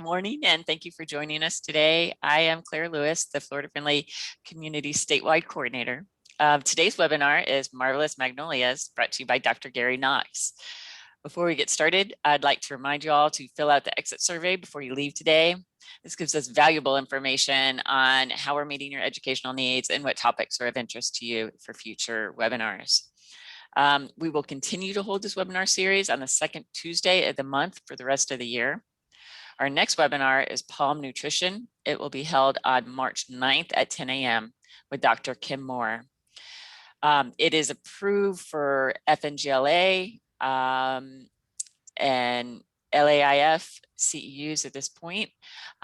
Morning, and thank you for joining us today. I am Claire Lewis, the Florida Friendly Community Statewide Coordinator. Today's webinar is Marvelous Magnolias, brought to you by Dr. Gary Knox. Before we get started, I'd like to remind you all to fill out the exit survey before you leave today. This gives us valuable information on how we're meeting your educational needs and what topics are of interest to you for future webinars. We will continue to hold this webinar series on the second Tuesday of the month for the rest of the year. Our next webinar is Palm Nutrition. It will be held on March 9th at 10 a.m. with Dr. Kim Moore. It is approved for FNGLA and LAIF CEUs at this point.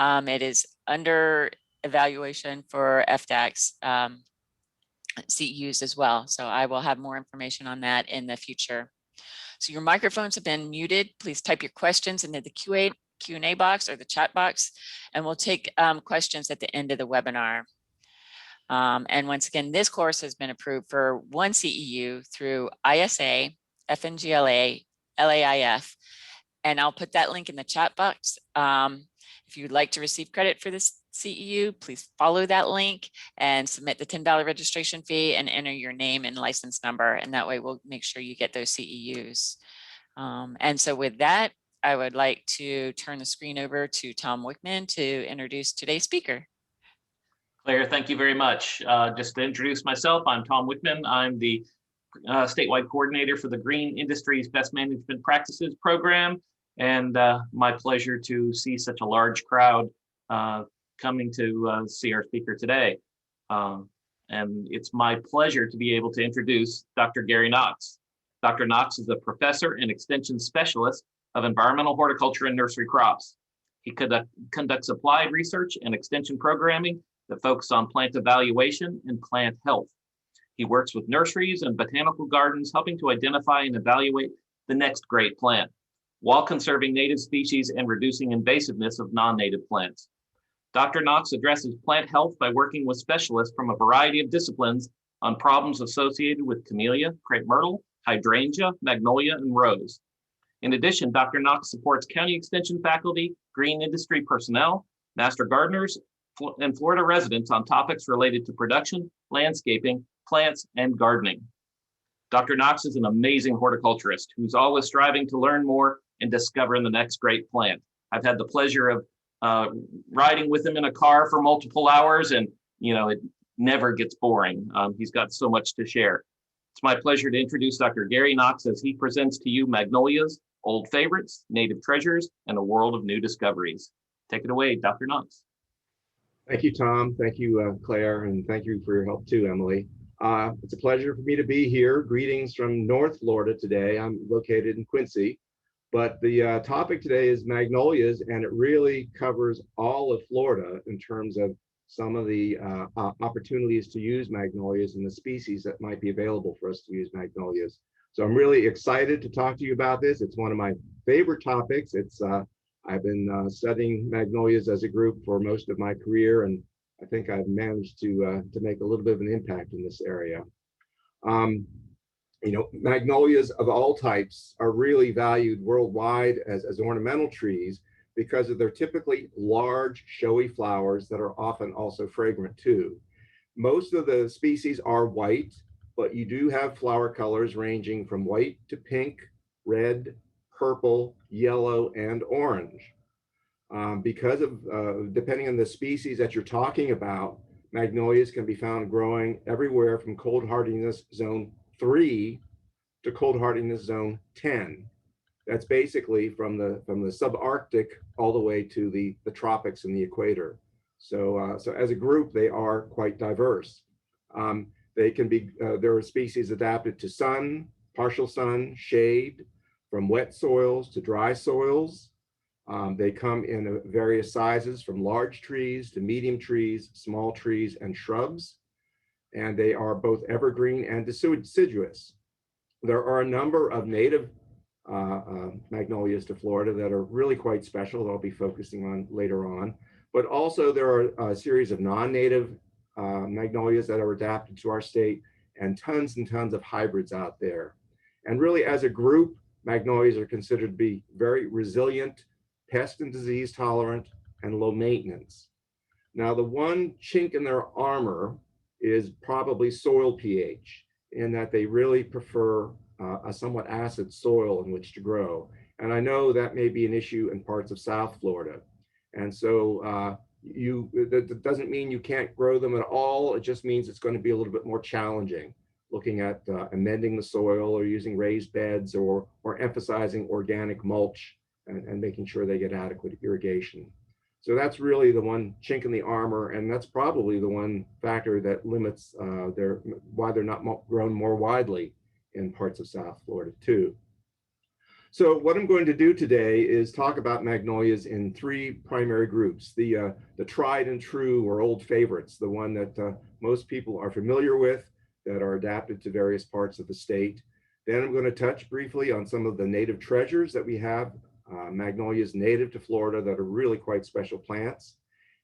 It is under evaluation for FDACS CEUs as well. So I will have more information on that in the future. So your microphones have been muted. Please type your questions into the Q&A box or the chat box, and we'll take questions at the end of the webinar. And once again, this course has been approved for one CEU through ISA, FNGLA, LAIF, and I'll put that link in the chat box. If you'd like to receive credit for this CEU, please follow that link and submit the $10 registration fee and enter your name and license number, and that way we'll make sure you get those CEUs. And so with that, I would like to turn the screen over to Tom Wickman to introduce today's speaker. Claire, thank you very much. Just to introduce myself, I'm Tom Wickman. I'm the statewide coordinator for the Green Industries Best Management Practices program, and my pleasure to see such a large crowd coming to see our speaker today. And it's my pleasure to be able to introduce Dr. Gary Knox. Dr. Knox is a professor and extension specialist of environmental horticulture and nursery crops. He conducts applied research and extension programming that focus on plant evaluation and plant health. He works with nurseries and botanical gardens, helping to identify and evaluate the next great plant, while conserving native species and reducing invasiveness of non-native plants. Dr. Knox addresses plant health by working with specialists from a variety of disciplines on problems associated with camellia, crepe myrtle, hydrangea, magnolia, and rose. In addition, Dr. Knox supports county extension faculty, green industry personnel, master gardeners, and Florida residents on topics related to production, landscaping, plants, and gardening. Dr. Knox is an amazing horticulturist who's always striving to learn more and discover the next great plant. I've had the pleasure of riding with him in a car for multiple hours, and it never gets boring. He's got so much to share. It's my pleasure to introduce Dr. Gary Knox as he presents to you Magnolias, Old Favorites, Native Treasures, and a World of New Discoveries. Take it away, Dr. Knox. Thank you, Tom. Thank you, Claire, and thank you for your help too, Emily. It's a pleasure for me to be here. Greetings from North Florida today. I'm located in Quincy, but the topic today is magnolias, and it really covers all of Florida in terms of some of the opportunities to use magnolias and the species that might be available for us to use magnolias. So I'm really excited to talk to you about this. It's one of my favorite topics. I've been studying magnolias as a group for most of my career, and I think I've managed to make a little bit of an impact in this area. Magnolias of all types are really valued worldwide as ornamental trees because of their typically large, showy flowers that are often also fragrant too. Most of the species are white, but you do have flower colors ranging from white to pink, red, purple, yellow, and orange. Because of, depending on the species that you're talking about, magnolias can be found growing everywhere from cold hardiness zone 3 to cold hardiness zone 10. That's basically from the subarctic all the way to the tropics and the equator. So as a group, they are quite diverse. They can be, there are species adapted to sun, partial sun, shade, from wet soils to dry soils. They come in various sizes, from large trees to medium trees, small trees, and shrubs. And they are both evergreen and deciduous. There are a number of native magnolias to Florida that are really quite special that I'll be focusing on later on. But also there are a series of non-native magnolias that are adapted to our state, and tons of hybrids out there. And really, as a group, magnolias are considered to be very resilient pest and disease tolerant, and low maintenance. Now, the one chink in their armor is probably soil pH, in that they really prefer a somewhat acid soil in which to grow. And I know that may be an issue in parts of South Florida. And so that doesn't mean you can't grow them at all. It just means it's going to be a little bit more challenging, looking at amending the soil or using raised beds or emphasizing organic mulch and making sure they get adequate irrigation. So that's really the one chink in the armor, and that's probably the one factor that limits why they're not grown more widely in parts of South Florida too. So what I'm going to do today is talk about magnolias in three primary groups. The tried and true or old favorites, the one that most people are familiar with, that are adapted to various parts of the state. Then I'm going to touch briefly on some of the native treasures that we have, magnolias native to Florida that are really quite special plants.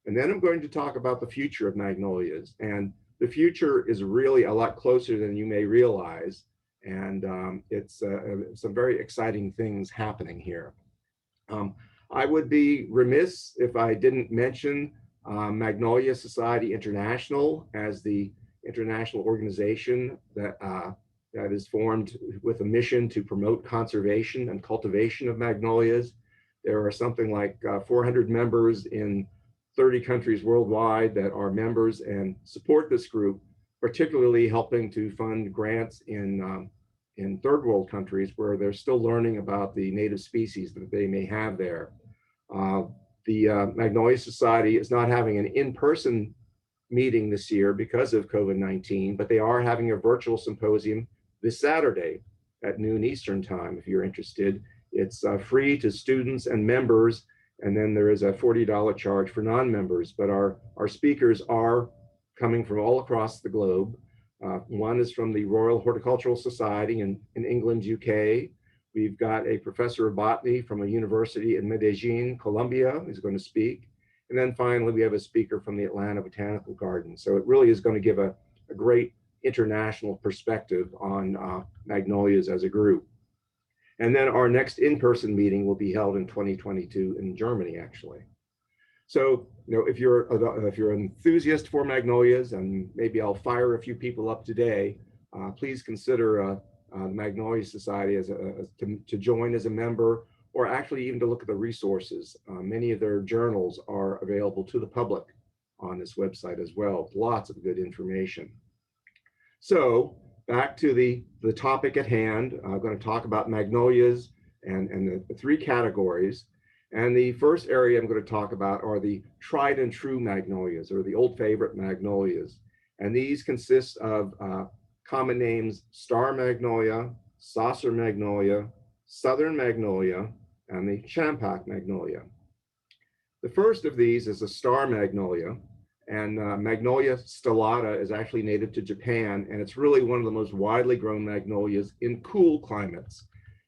And then I'm going to talk about the future of magnolias. And the future is really a lot closer than you may realize. And it's some very exciting things happening here. I would be remiss if I didn't mention Magnolia Society International as the international organization that is formed with a mission to promote conservation and cultivation of magnolias. There are something like 400 members in 30 countries worldwide that are members and support this group, particularly helping to fund grants in third world countries where they're still learning about the native species that they may have there. The Magnolia Society is not having an in-person meeting this year because of COVID-19, but they are having a virtual symposium this Saturday at noon Eastern time, if you're interested. It's free to students and members, and then there is a $40 charge for non-members, but our speakers are coming from all across the globe. One is from the Royal Horticultural Society in England, UK. We've got a professor of botany from a university in Medellin, Colombia, who's going to speak. And then finally, we have a speaker from the Atlanta Botanical Garden. So it really is going to give a great international perspective on magnolias as a group. And then our next in-person meeting will be held in 2022 in Germany, actually. So, if you're an enthusiast for magnolias, and maybe I'll fire a few people up today, please consider the Magnolia Society to join as a member, or actually even to look at the resources. Many of their journals are available to the public on this website as well. Lots of good information. So back to the topic at hand. I'm going to talk about magnolias and the three categories. And the first area I'm going to talk about are the tried and true magnolias, or the old favorite magnolias. And these consist of common names: star magnolia, saucer magnolia, southern magnolia, and the champak magnolia. The first of these is a star magnolia, and Magnolia stellata is actually native to Japan, and it's really one of the most widely grown magnolias in cool climates.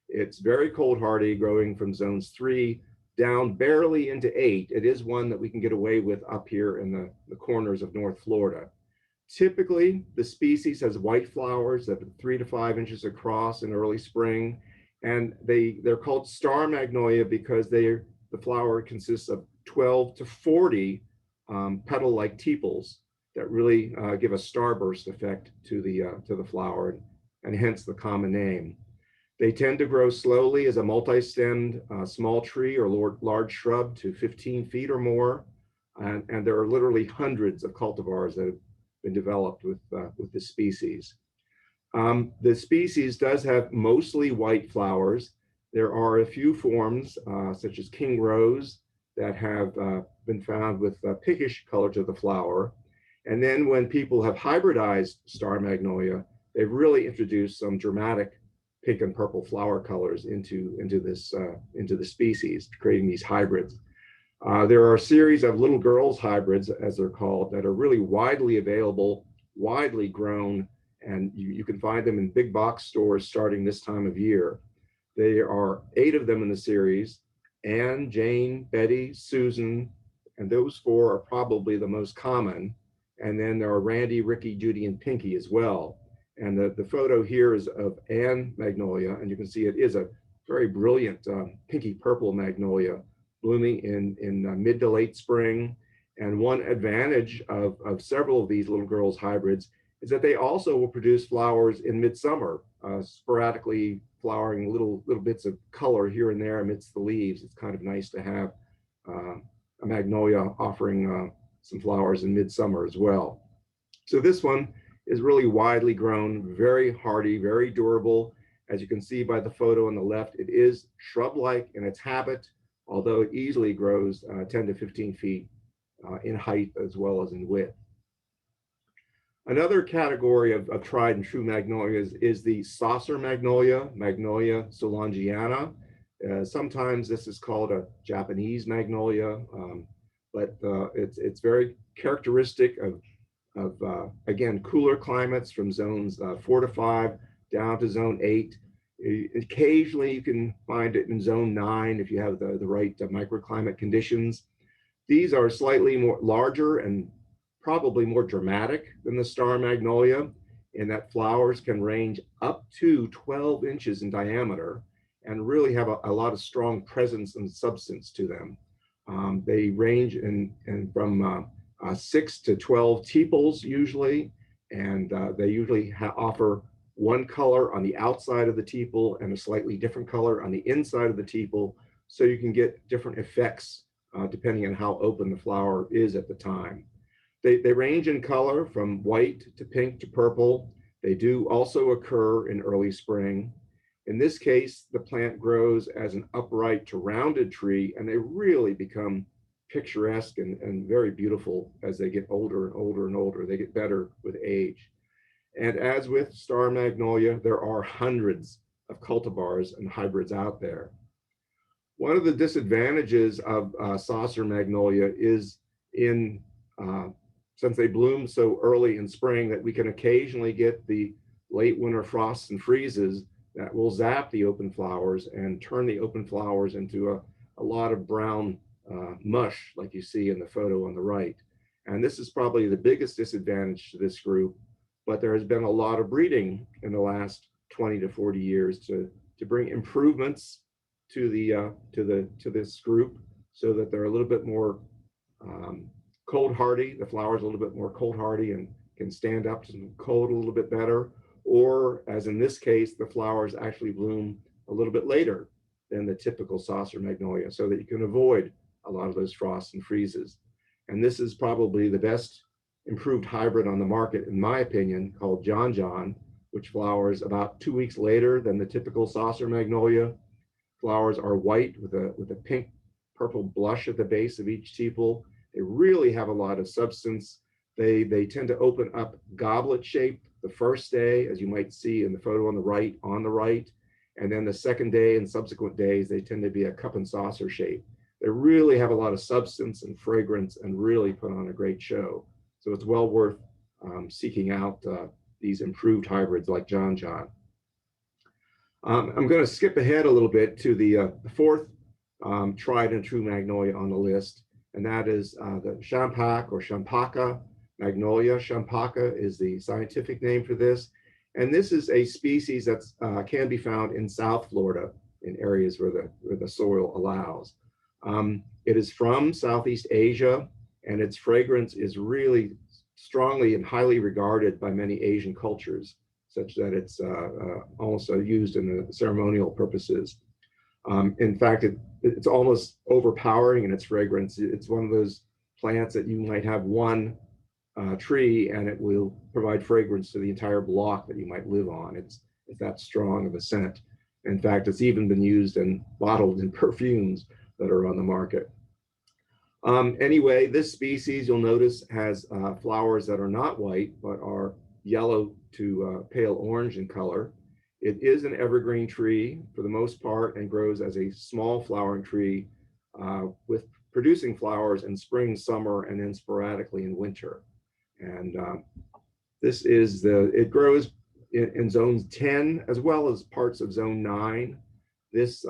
It's very cold hardy, growing from zones 3 down barely into 8. It is one that we can get away with up here in the corners of North Florida. Typically, the species has white flowers that are 3 to 5 inches across in early spring, and they're called star magnolia because the flower consists of 12 to 40 petal-like tepals that really give a starburst effect to the flower, and hence the common name. They tend to grow slowly as a multi-stemmed small tree or large shrub to 15 feet or more, and there are literally hundreds of cultivars that have been developed with this species. The species does have mostly white flowers. There are a few forms, such as king rose, that have been found with pinkish color to the flower. And then when people have hybridized star magnolia, they've really introduced some dramatic pink and purple flower colors into the species, creating these hybrids. There are a series of little girls hybrids, as they're called, that are really widely available, widely grown, and you can find them in big box stores starting this time of year. There are 8 of them in the series: Anne, Jane, Betty, Susan, and those 4 are probably the most common. And then there are Randy, Ricky, Judy, and Pinky as well. And the photo here is of Anne magnolia, and you can see it is a very brilliant pinky purple magnolia, blooming in mid to late spring. And one advantage of several of these little girls hybrids is that they also will produce flowers in midsummer, sporadically flowering little bits of color here and there amidst the leaves. It's kind of nice to have a magnolia offering some flowers in midsummer as well. So this one is really widely grown, very hardy, very durable. As you can see by the photo on the left, it is shrub-like in its habit, although it easily grows 10 to 15 feet in height as well as in width. Another category of tried and true magnolias is the saucer magnolia, Magnolia solangiana. Sometimes this is called a Japanese magnolia, but it's very characteristic of again, cooler climates from zones 4 to 5 down to zone 8. Occasionally you can find it in zone 9 if you have the right microclimate conditions. These are slightly more larger and probably more dramatic than the star magnolia, in that flowers can range up to 12 inches in diameter and really have a lot of strong presence and substance to them. They range from 6 to 12 tepals usually, and they usually offer one color on the outside of the tepal and a slightly different color on the inside of the tepal, so you can get different effects depending on how open the flower is at the time. They range in color from white to pink to purple. They do also occur in early spring. In this case, the plant grows as an upright to rounded tree, and they really become picturesque and very beautiful as they get older and older and older. They get better with age. And as with star magnolia, there are hundreds of cultivars and hybrids out there. One of the disadvantages of saucer magnolia is since they bloom so early in spring, that we can occasionally get the late winter frosts and freezes that will zap the open flowers and turn the open flowers into a lot of brown mush, like you see in the photo on the right. And this is probably the biggest disadvantage to this group, but there has been a lot of breeding in the last 20 to 40 years to bring improvements to this group so that they're a little bit more cold hardy. The flowers a little bit more cold hardy and can stand up to some cold a little bit better, or as in this case, the flowers actually bloom a little bit later than the typical saucer magnolia, so that you can avoid a lot of those frosts and freezes. And this is probably the best improved hybrid on the market, in my opinion, called John John, which flowers about 2 weeks later than the typical saucer magnolia. Flowers are white with a pink purple blush at the base of each tepal. They really have a lot of substance. They tend to open up goblet shaped the first day, as you might see in the photo on the right. And then the second day and subsequent days, they tend to be a cup and saucer shape. They really have a lot of substance and fragrance and really put on a great show. So it's well worth seeking out these improved hybrids like John John. I'm going to skip ahead a little bit to the fourth tried and true magnolia on the list, and that is the champak or champaka magnolia. Champaka is the scientific name for this, and this is a species that can be found in South Florida in areas where the soil allows. It is from Southeast Asia, and its fragrance is really strongly and highly regarded by many Asian cultures, such that it's also used in the ceremonial purposes. In fact, it's almost overpowering in its fragrance. It's one of those plants that you might have one tree and it will provide fragrance to the entire block that you might live on. It's that strong of a scent. In fact, it's even been used and bottled in perfumes that are on the market. Anyway, this species, you'll notice, has flowers that are not white, but are yellow to pale orange in color. It is an evergreen tree for the most part and grows as a small flowering tree with producing flowers in spring, summer, and then sporadically in winter. And it grows in zones 10 as well as parts of zone 9. This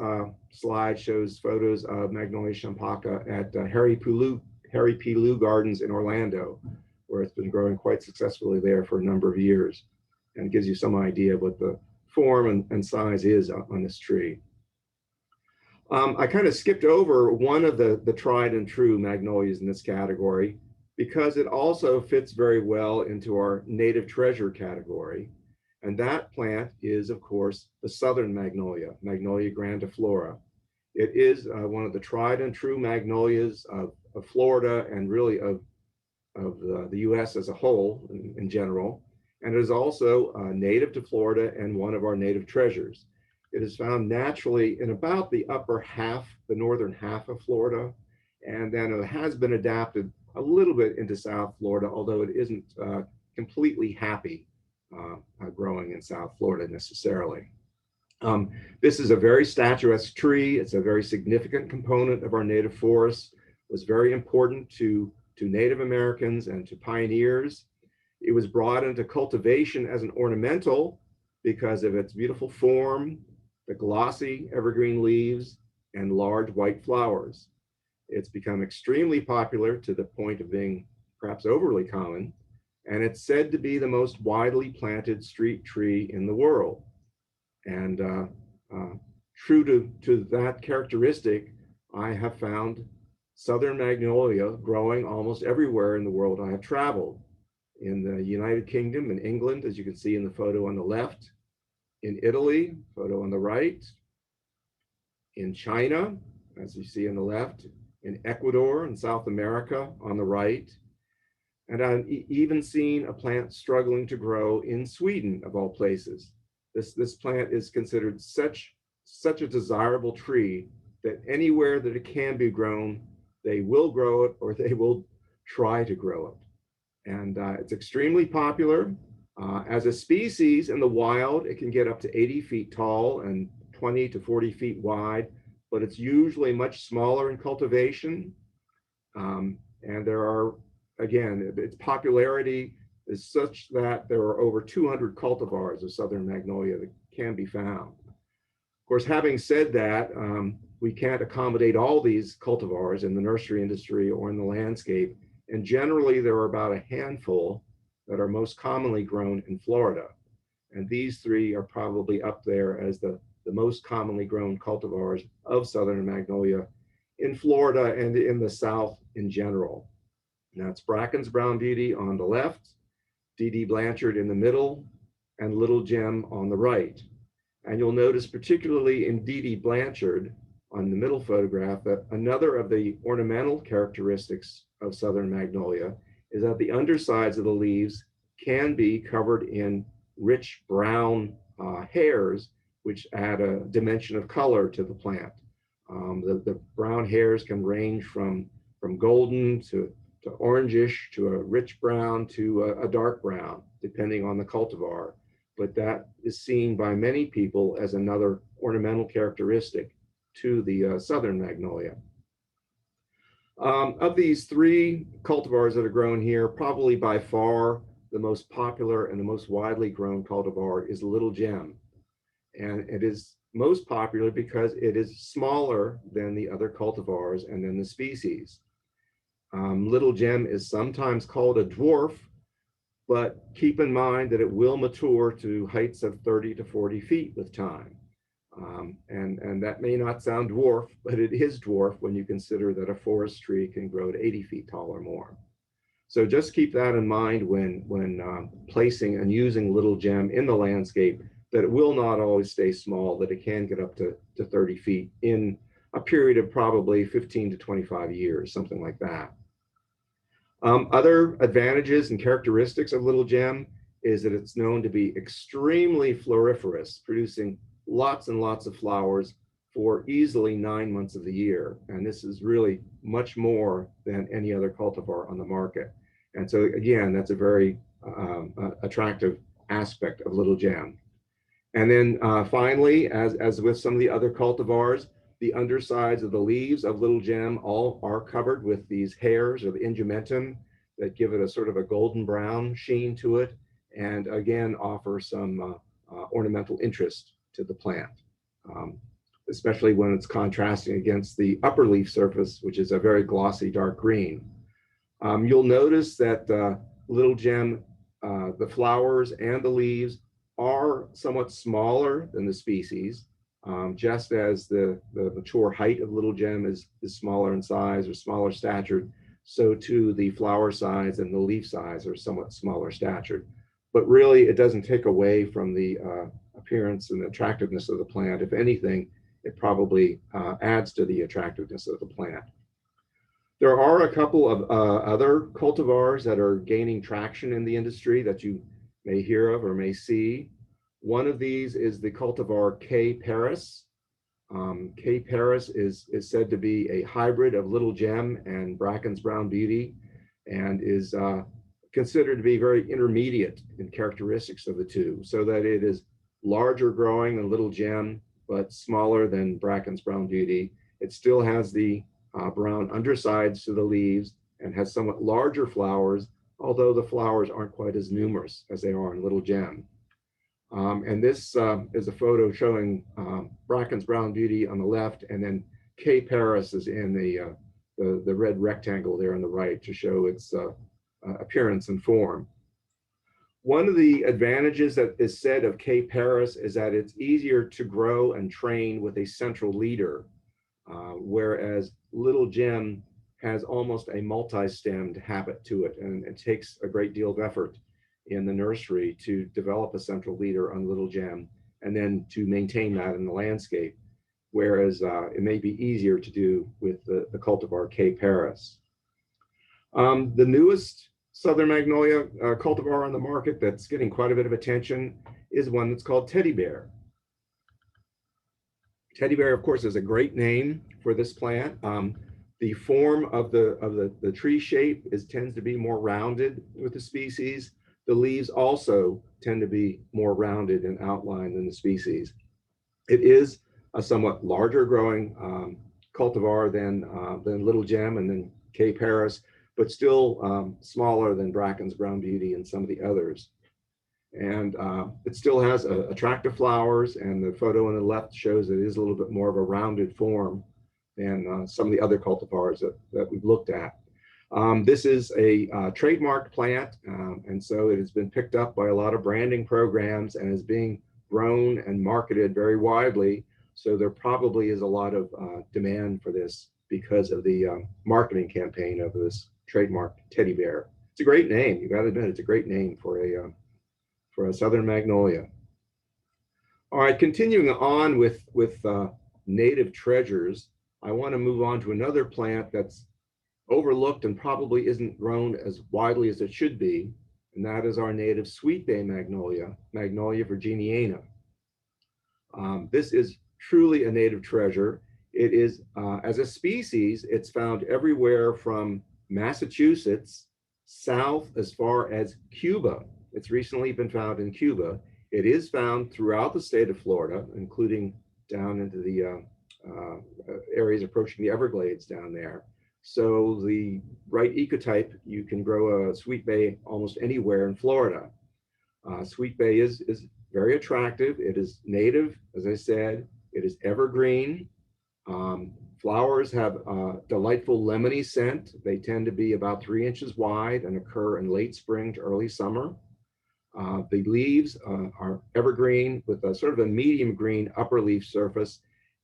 slide shows photos of Magnolia champaka at Harry P. Lou Gardens in Orlando, where it's been growing quite successfully there for a number of years, and gives you some idea of what the form and size is on this tree. I kind of skipped over one of the tried and true magnolias in this category because it also fits very well into our native treasure category. And that plant is, of course, the southern magnolia, Magnolia grandiflora. It is one of the tried and true magnolias of Florida and really of the US as a whole in general. And it is also native to Florida and one of our native treasures. It is found naturally in about the upper half, the northern half of Florida. And then it has been adapted a little bit into South Florida, although it isn't completely happy growing in South Florida necessarily. This is a very statuesque tree. It's a very significant component of our native forests. It was very important to Native Americans and to pioneers. It was brought into cultivation as an ornamental because of its beautiful form, the glossy evergreen leaves, and large white flowers. It's become extremely popular to the point of being perhaps overly common, and it's said to be the most widely planted street tree in the world. And true to that characteristic, I have found southern magnolia growing almost everywhere in the world I have traveled. In the United Kingdom, in England, as you can see in the photo on the left, in Italy, photo on the right, in China, as you see on the left, in Ecuador and South America on the right. And I've even seen a plant struggling to grow in Sweden, of all places. This plant is considered such a desirable tree that anywhere that it can be grown, they will grow it or they will try to grow it. And it's extremely popular. As a species in the wild, it can get up to 80 feet tall and 20 to 40 feet wide, but it's usually much smaller in cultivation. And there are, again, its popularity is such that there are over 200 cultivars of southern magnolia that can be found. Of course, having said that, we can't accommodate all these cultivars in the nursery industry or in the landscape. And generally, there are about a handful that are most commonly grown in Florida. And these three are probably up there as the most commonly grown cultivars of southern magnolia in Florida and in the South in general. And that's Bracken's Brown Beauty on the left, D.D. Blanchard in the middle, and Little Gem on the right. And you'll notice particularly in D.D. Blanchard on the middle photograph that another of the ornamental characteristics of southern magnolia is that the undersides of the leaves can be covered in rich brown hairs, which add a dimension of color to the plant. The brown hairs can range from golden to orangish to a rich brown to a dark brown, depending on the cultivar. But that is seen by many people as another ornamental characteristic to the southern magnolia. Of these three cultivars that are grown here, probably by far the most popular and the most widely grown cultivar is Little Gem. And it is most popular because it is smaller than the other cultivars and than the species. Little Gem is sometimes called a dwarf, but keep in mind that it will mature to heights of 30 to 40 feet with time. And that may not sound dwarf, but it is dwarf when you consider that a forest tree can grow to 80 feet tall or more. So just keep that in mind when placing and using Little Gem in the landscape, that it will not always stay small, that it can get up to 30 feet in a period of probably 15 to 25 years, something like that. Other advantages and characteristics of Little Gem is that it's known to be extremely floriferous, producing lots and lots of flowers for easily 9 months of the year. And this is really much more than any other cultivar on the market. And so again, that's a very attractive aspect of Little Gem. And then finally, as with some of the other cultivars, the undersides of the leaves of Little Gem all are covered with these hairs or the ingumentum that give it a sort of a golden brown sheen to it, and again offer some ornamental interest to the plant, especially when it's contrasting against the upper leaf surface, which is a very glossy dark green. You'll notice that Little Gem, the flowers and the leaves are somewhat smaller than the species. Just as the mature height of little gem is smaller in size or smaller statured, so too the flower size and the leaf size are somewhat smaller statured. But really, it doesn't take away from the appearance and attractiveness of the plant. If anything, it probably adds to the attractiveness of the plant. There are a couple of other cultivars that are gaining traction in the industry that you may hear of or may see. One of these is the cultivar K. Paris. K. Paris is said to be a hybrid of Little Gem and Bracken's Brown Beauty, and is considered to be very intermediate in characteristics of the two, so that it is larger growing than Little Gem, but smaller than Bracken's Brown Beauty. It still has the brown undersides to the leaves and has somewhat larger flowers, although the flowers aren't quite as numerous as they are in Little Gem. And this is a photo showing Bracken's Brown Beauty on the left, and then K. Paris is in the red rectangle there on the right to show its appearance and form. One of the advantages that is said of K. Paris is that it's easier to grow and train with a central leader, whereas Little Gem has almost a multi-stemmed habit to it, and it takes a great deal of effort in the nursery to develop a central leader on Little Gem and then to maintain that in the landscape, whereas it may be easier to do with the cultivar K. Paris. The newest Southern Magnolia cultivar on the market that's getting quite a bit of attention is one that's called Teddy Bear. Teddy Bear, of course, is a great name for this plant. The form of the tree shape tends to be more rounded with the species. The leaves also tend to be more rounded in outline than the species. It is a somewhat larger growing cultivar than Little Gem and then K. Paris, but still smaller than Bracken's Brown Beauty and some of the others. And it still has attractive flowers, and the photo on the left shows it is a little bit more of a rounded form than some of the other cultivars that we've looked at. This is a trademarked plant, and so it has been picked up by a lot of branding programs and is being grown and marketed very widely. So there probably is a lot of demand for this because of the marketing campaign of this trademarked Teddy Bear. It's a great name. You got to admit, it's a great name for a Southern Magnolia. All right, continuing on with native treasures, I want to move on to another plant that's overlooked and probably isn't grown as widely as it should be, and that is our native sweet bay magnolia, Magnolia virginiana. This is truly a native treasure. It is, as a species, it's found everywhere from Massachusetts south as far as Cuba. It's recently been found in Cuba. It is found throughout the state of Florida, including down into the areas approaching the Everglades down there. So the right ecotype, you can grow a sweet bay almost anywhere in Florida. Sweet bay is very attractive. It is native, as I said. It is evergreen. Flowers have a delightful lemony scent. They tend to be about 3 inches wide and occur in late spring to early summer. The leaves are evergreen with a sort of a medium green upper leaf surface,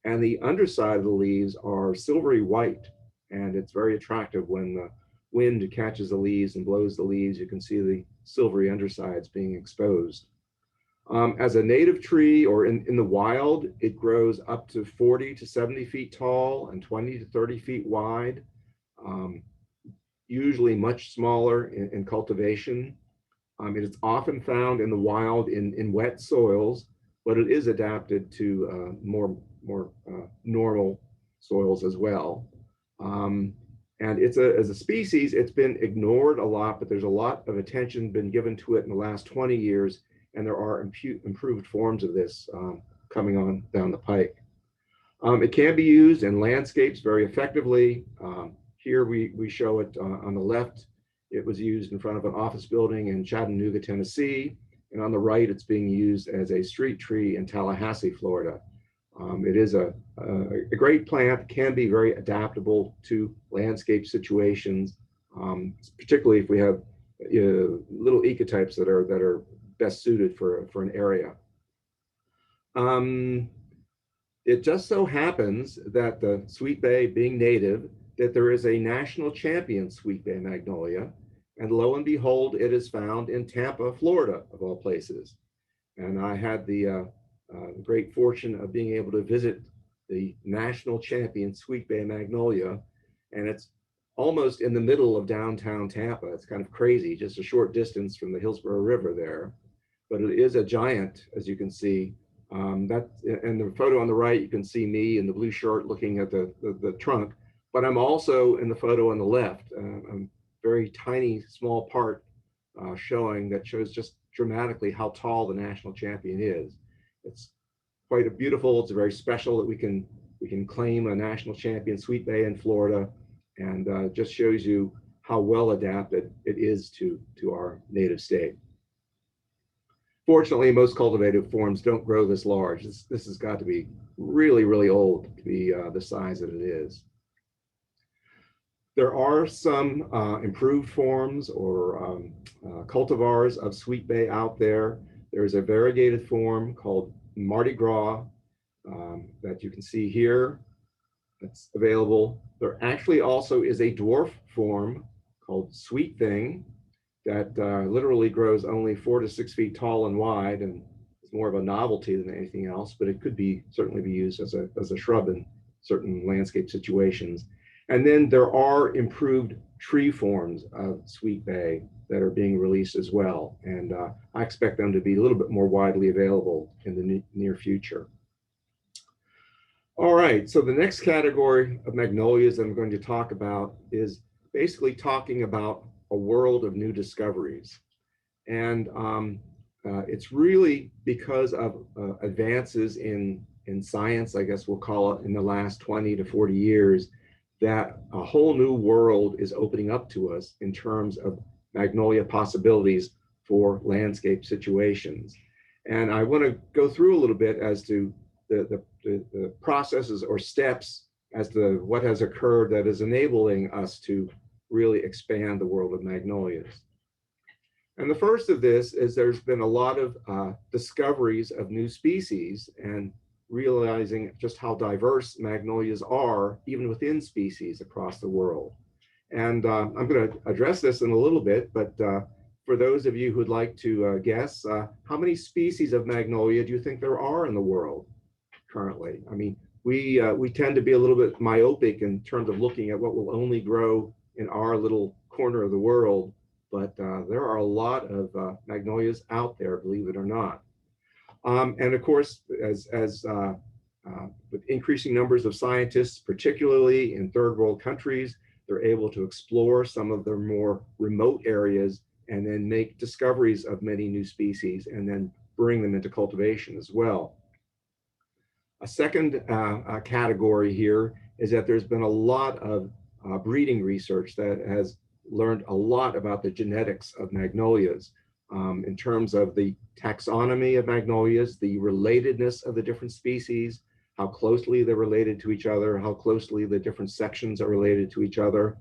and the underside of the leaves are silvery white. And it's very attractive when the wind catches the leaves and blows the leaves. You can see the silvery undersides being exposed. As a native tree or in the wild, it grows up to 40 to 70 feet tall and 20 to 30 feet wide, usually much smaller in cultivation. It is often found in the wild in wet soils, but it is adapted to more normal soils as well. And as a species, it's been ignored a lot, but there's a lot of attention been given to it in the last 20 years, and there are improved forms of this coming on down the pike. It can be used in landscapes very effectively. Here we show it on the left. It was used in front of an office building in Chattanooga, Tennessee, and on the right, it's being used as a street tree in Tallahassee, Florida. It is a great plant, can be very adaptable to landscape situations, particularly if we have little ecotypes that are best suited for an area. It just so happens that the Sweet Bay being native, that there is a national champion Sweet Bay Magnolia, and lo and behold, it is found in Tampa, Florida, of all places. And I had the great fortune of being able to visit the national champion Sweet Bay Magnolia, and it's almost in the middle of downtown Tampa. It's kind of crazy, just a short distance from the Hillsborough River there, but it is a giant, as you can see. That in the photo on the right, you can see me in the blue shirt looking at the trunk, but I'm also in the photo on the left, a very tiny, small part showing that shows just dramatically how tall the national champion is. It's quite a beautiful, it's very special that we can claim a national champion Sweet Bay in Florida, and just shows you how well adapted it is to our native state. Fortunately, most cultivated forms don't grow this large. This has got to be really, really old to be the size that it is. There are some improved forms or cultivars of Sweet Bay out there. There's a variegated form called Mardi Gras that you can see here. That's available. There actually also is a dwarf form called Sweet Thing that literally grows only 4 to 6 feet tall and wide, and it's more of a novelty than anything else, but it could be certainly be used as a shrub in certain landscape situations. And then there are improved tree forms of Sweet Bay that are being released as well, and I expect them to be a little bit more widely available in the near future. All right, so the next category of magnolias that I'm going to talk about is basically talking about a world of new discoveries. And it's really because of advances in science, I guess we'll call it, in the last 20 to 40 years, that a whole new world is opening up to us in terms of magnolia possibilities for landscape situations. And I want to go through a little bit as to the processes or steps as to what has occurred that is enabling us to really expand the world of magnolias. And the first of this is there's been a lot of discoveries of new species and realizing just how diverse magnolias are even within species across the world. And I'm going to address this in a little bit, but for those of you who'd like to guess, how many species of magnolia do you think there are in the world currently? I mean, we tend to be a little bit myopic in terms of looking at what will only grow in our little corner of the world, but there are a lot of magnolias out there, believe it or not. And of course, as with increasing numbers of scientists, particularly in third world countries, they're able to explore some of their more remote areas and then make discoveries of many new species and then bring them into cultivation as well. A second category here is that there's been a lot of breeding research that has learned a lot about the genetics of magnolias in terms of the taxonomy of magnolias, the relatedness of the different species, how closely they're related to each other, how closely the different sections are related to each other.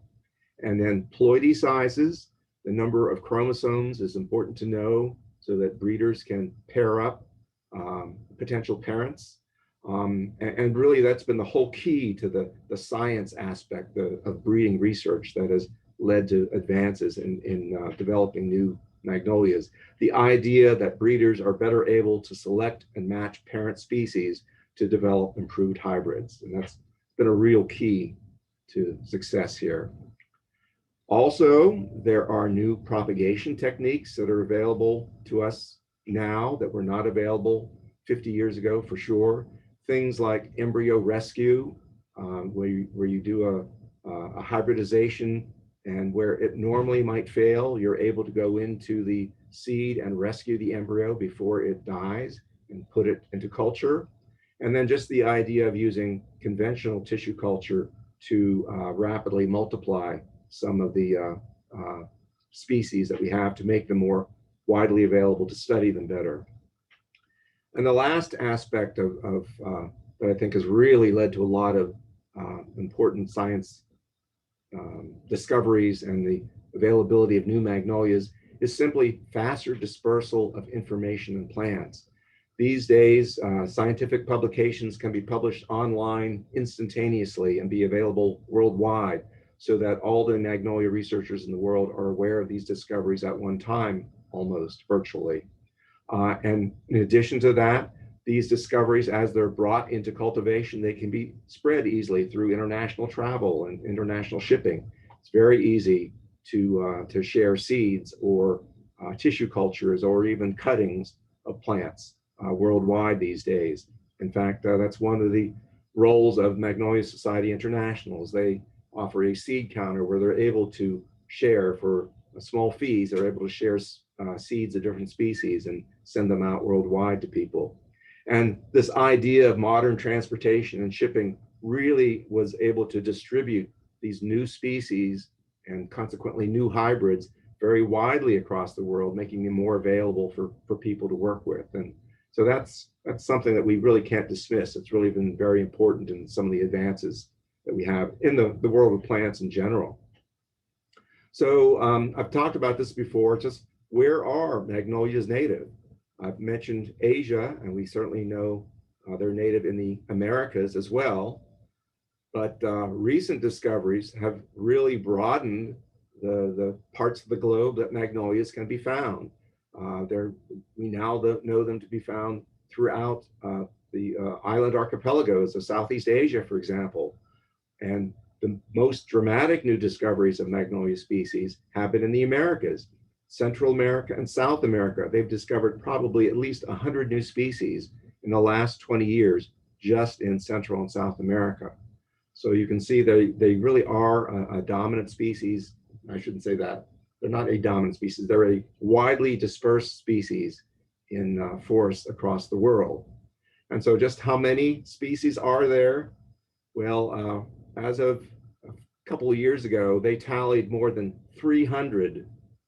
And then ploidy sizes, the number of chromosomes is important to know so that breeders can pair up potential parents. And really that's been the whole key to the science aspect of breeding research that has led to advances in developing new magnolias. The idea that breeders are better able to select and match parent species to develop improved hybrids. And that's been a real key to success here. Also, there are new propagation techniques that are available to us now that were not available 50 years ago for sure. Things like embryo rescue, where you do a hybridization, and where it normally might fail, you're able to go into the seed and rescue the embryo before it dies and put it into culture. And then just the idea of using conventional tissue culture to rapidly multiply some of the species that we have to make them more widely available to study them better. And the last aspect of that I think has really led to a lot of important science discoveries and the availability of new magnolias is simply faster dispersal of information in plants. These days, scientific publications can be published online instantaneously and be available worldwide, so that all the Magnolia researchers in the world are aware of these discoveries at one time, almost virtually. And in addition to that, these discoveries, as they're brought into cultivation, they can be spread easily through international travel and international shipping. It's very easy to share seeds or tissue cultures or even cuttings of plants worldwide these days. In fact, that's one of the roles of Magnolia Society International. They offer a seed counter where they're able to share for small fees. They're able to share seeds of different species and send them out worldwide to people. And this idea of modern transportation and shipping really was able to distribute these new species and consequently new hybrids very widely across the world, making them more available for people to work with. And so that's something that we really can't dismiss. It's really been very important in some of the advances that we have in the world of plants in general. So I've talked about this before, just where are magnolias native? I've mentioned Asia, and we certainly know they're native in the Americas as well. But recent discoveries have really broadened the parts of the globe that magnolias can be found. We now know them to be found throughout the island archipelagos of Southeast Asia, for example. And the most dramatic new discoveries of magnolia species have been in the Americas, Central America and South America. They've discovered probably at least 100 new species in the last 20 years, just in Central and South America. So you can see they really are a dominant species. I shouldn't say that. They're not a dominant species. They're a widely dispersed species in forests across the world. And so just how many species are there? Well, as of a couple of years ago, they tallied more than 300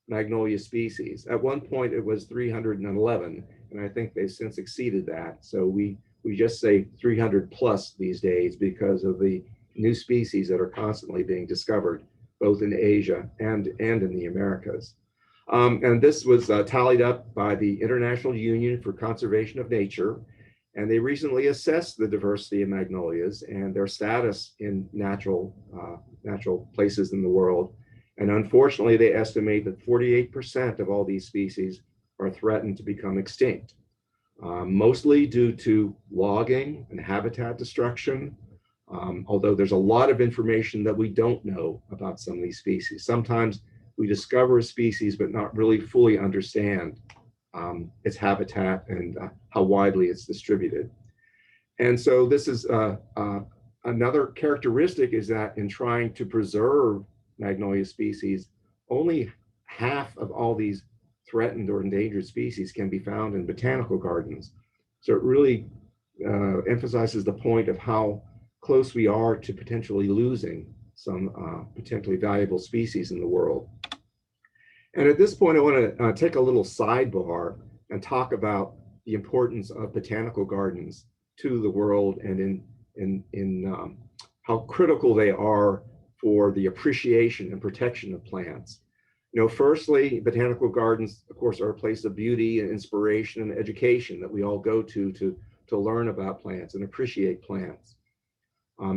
magnolia species. At one point, it was 311, and I think they've since exceeded that. So we just say 300 plus these days because of the new species that are constantly being discovered, both in Asia and in the Americas. And this was tallied up by the International Union for Conservation of Nature, and they recently assessed the diversity of magnolias and their status in natural places in the world. And unfortunately, they estimate that 48% of all these species are threatened to become extinct, mostly due to logging and habitat destruction, although there's a lot of information that we don't know about some of these species. Sometimes we discover a species but not really fully understand its habitat and how widely it's distributed. And so this is another characteristic, is that in trying to preserve magnolia species, only half of all these threatened or endangered species can be found in botanical gardens. So it really emphasizes the point of how close we are to potentially losing some potentially valuable species in the world. And at this point, I want to take a little sidebar and talk about the importance of botanical gardens to the world, and in how critical they are for the appreciation and protection of plants. You know, firstly, botanical gardens, of course, are a place of beauty and inspiration and education that we all go to learn about plants and appreciate plants.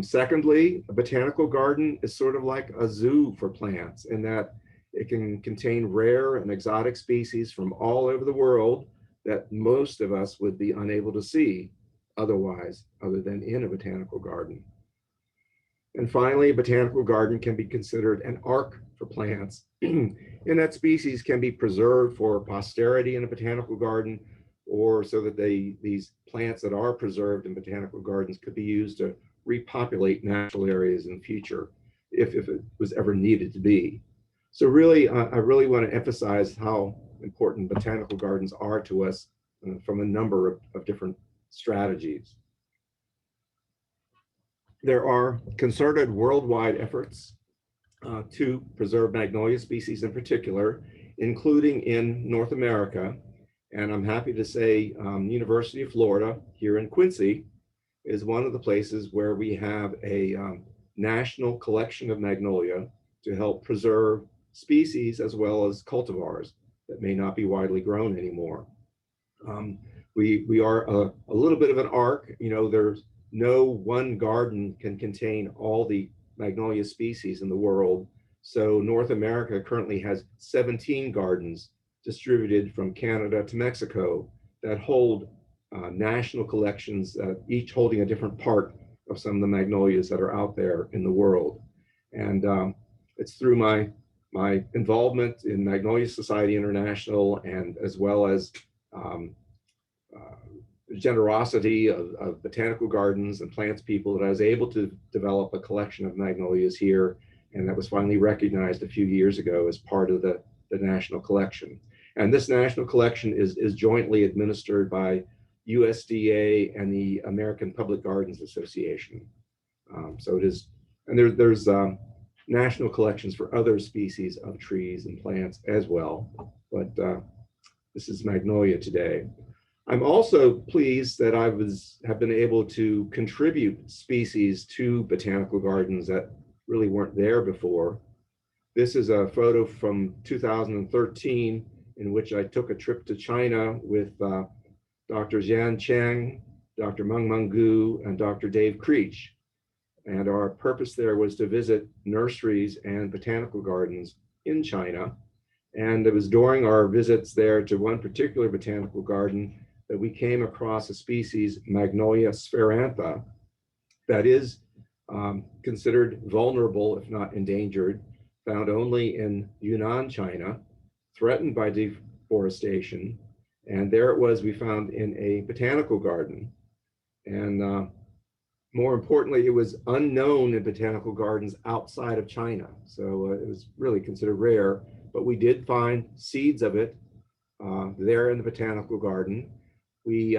Secondly, a botanical garden is sort of like a zoo for plants, in that it can contain rare and exotic species from all over the world that most of us would be unable to see otherwise, other than in a botanical garden. And finally, a botanical garden can be considered an ark for plants, in that species can be preserved for posterity in a botanical garden, or so that these plants that are preserved in botanical gardens could be used to repopulate natural areas in the future, if it was ever needed to be. So really, I really want to emphasize how important botanical gardens are to us from a number of different strategies. There are concerted worldwide efforts to preserve magnolia species in particular, including in North America. And I'm happy to say University of Florida here in Quincy is one of the places where we have a national collection of magnolia to help preserve species as well as cultivars that may not be widely grown anymore. We are a little bit of an arc. You know, there's no one garden can contain all the magnolia species in the world. So North America currently has 17 gardens distributed from Canada to Mexico that hold national collections, each holding a different part of some of the magnolias that are out there in the world. And it's through my involvement in Magnolia Society International, and as well as generosity of botanical gardens and plants people, that I was able to develop a collection of magnolias here, and that was finally recognized a few years ago as part of the national collection. And this national collection is jointly administered by USDA and the American Public Gardens Association. So it is, and there's national collections for other species of trees and plants as well, but this is magnolia today. I'm also pleased that I have been able to contribute species to botanical gardens that really weren't there before. This is a photo from 2013 in which I took a trip to China with Dr. Jian Cheng, Dr. Meng Meng Gu, and Dr. Dave Creech. And our purpose there was to visit nurseries and botanical gardens in China. And it was during our visits there to one particular botanical garden that we came across a species, Magnolia spherantha, that is considered vulnerable, if not endangered, found only in Yunnan, China, threatened by deforestation. And there it was, we found in a botanical garden. And more importantly, it was unknown in botanical gardens outside of China. So it was really considered rare, but we did find seeds of it there in the botanical garden. We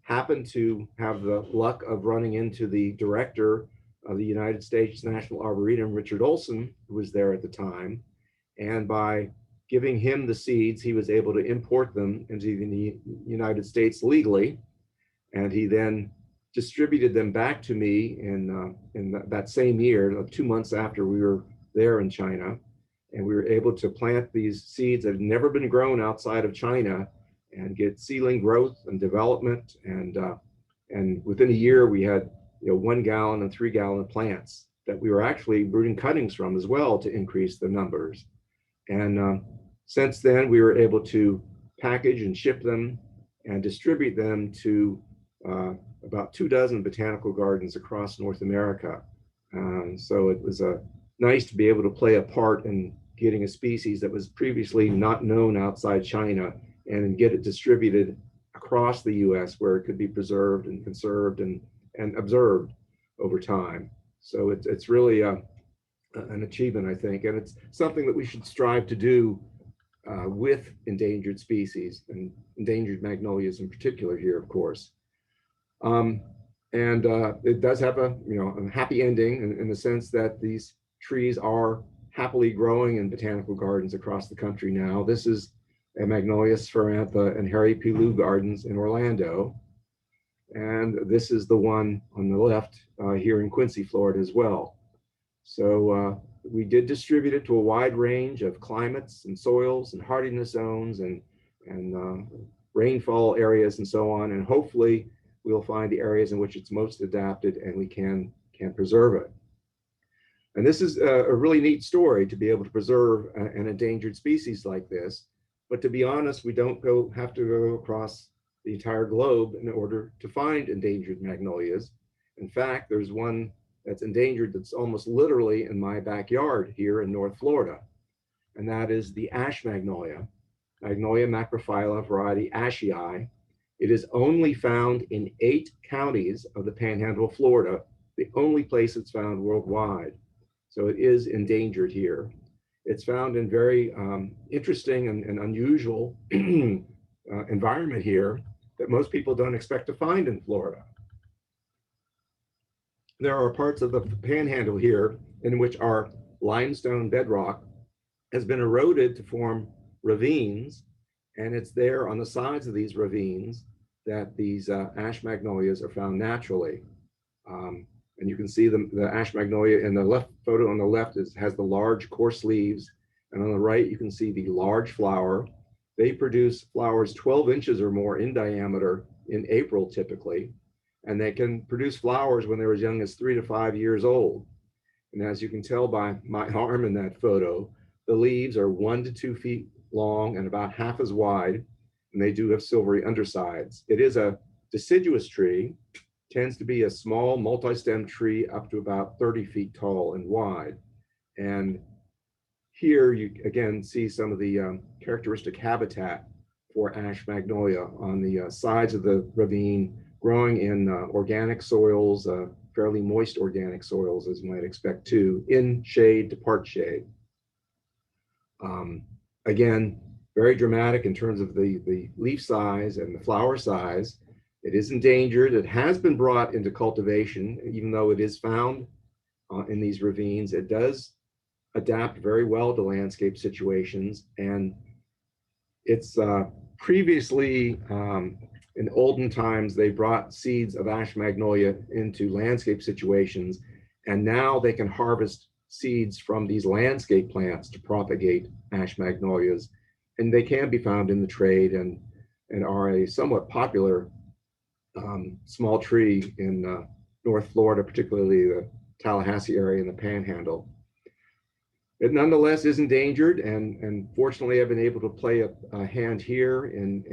happened to have the luck of running into the director of the United States National Arboretum, Richard Olson, who was there at the time. And by giving him the seeds, he was able to import them into the United States legally. And he then distributed them back to me in that same year, 2 months after we were there in China. And we were able to plant these seeds that had never been grown outside of China and get seedling growth and development. And within a year, we had 1 gallon and 3 gallon plants that we were actually rooting cuttings from as well to increase the numbers. And since then, we were able to package and ship them and distribute them to about 24 botanical gardens across North America. So it was nice to be able to play a part in getting a species that was previously not known outside China and get it distributed across the US where it could be preserved and conserved and observed over time. So it's really an achievement, I think, and it's something that we should strive to do with endangered species and endangered magnolias in particular here, of course. And it does have a happy ending in the sense that these trees are happily growing in botanical gardens across the country now. This is a Magnolia spherantha and Harry P. Lou Gardens in Orlando. And this is the one on the left here in Quincy, Florida as well. So we did distribute it to a wide range of climates and soils and hardiness zones and rainfall areas and so on. And hopefully we'll find the areas in which it's most adapted and we can preserve it. And this is a really neat story to be able to preserve an endangered species like this. But to be honest, we don't have to go across the entire globe in order to find endangered magnolias. In fact, there's one that's endangered that's almost literally in my backyard here in North Florida. And that is the ash magnolia, Magnolia macrophylla variety ashii. It is only found in 8 counties of the Panhandle of Florida, the only place it's found worldwide. So it is endangered here. It's found in very interesting and unusual environment here that most people don't expect to find in Florida. There are parts of the Panhandle here in which our limestone bedrock has been eroded to form ravines, and it's there on the sides of these ravines that these ash magnolias are found naturally. And you can see the ash magnolia in the left photo on the left has the large coarse leaves, and on the right you can see the large flower They produce flowers 12 inches or more in diameter in April typically, and they can produce flowers when they're as young as 3 to 5 years old. And as you can tell by my arm in that photo, the leaves are 1 to 2 feet long and about half as wide, and they do have silvery undersides. It is a deciduous tree, tends to be a small multi-stem tree up to about 30 feet tall and wide. And here you again see some of the characteristic habitat for ash magnolia on the sides of the ravine, growing in organic soils, fairly moist organic soils, as you might expect too, in shade to part shade. Again, very dramatic in terms of the leaf size and the flower size. It is endangered. It has been brought into cultivation, even though it is found in these ravines. It does adapt very well to landscape situations, and it's previously in olden times they brought seeds of ash magnolia into landscape situations, and now they can harvest seeds from these landscape plants to propagate ash magnolias, and they can be found in the trade and are a somewhat popular small tree in North Florida, particularly the Tallahassee area and the Panhandle. It nonetheless is endangered, and fortunately I've been able to play a hand here in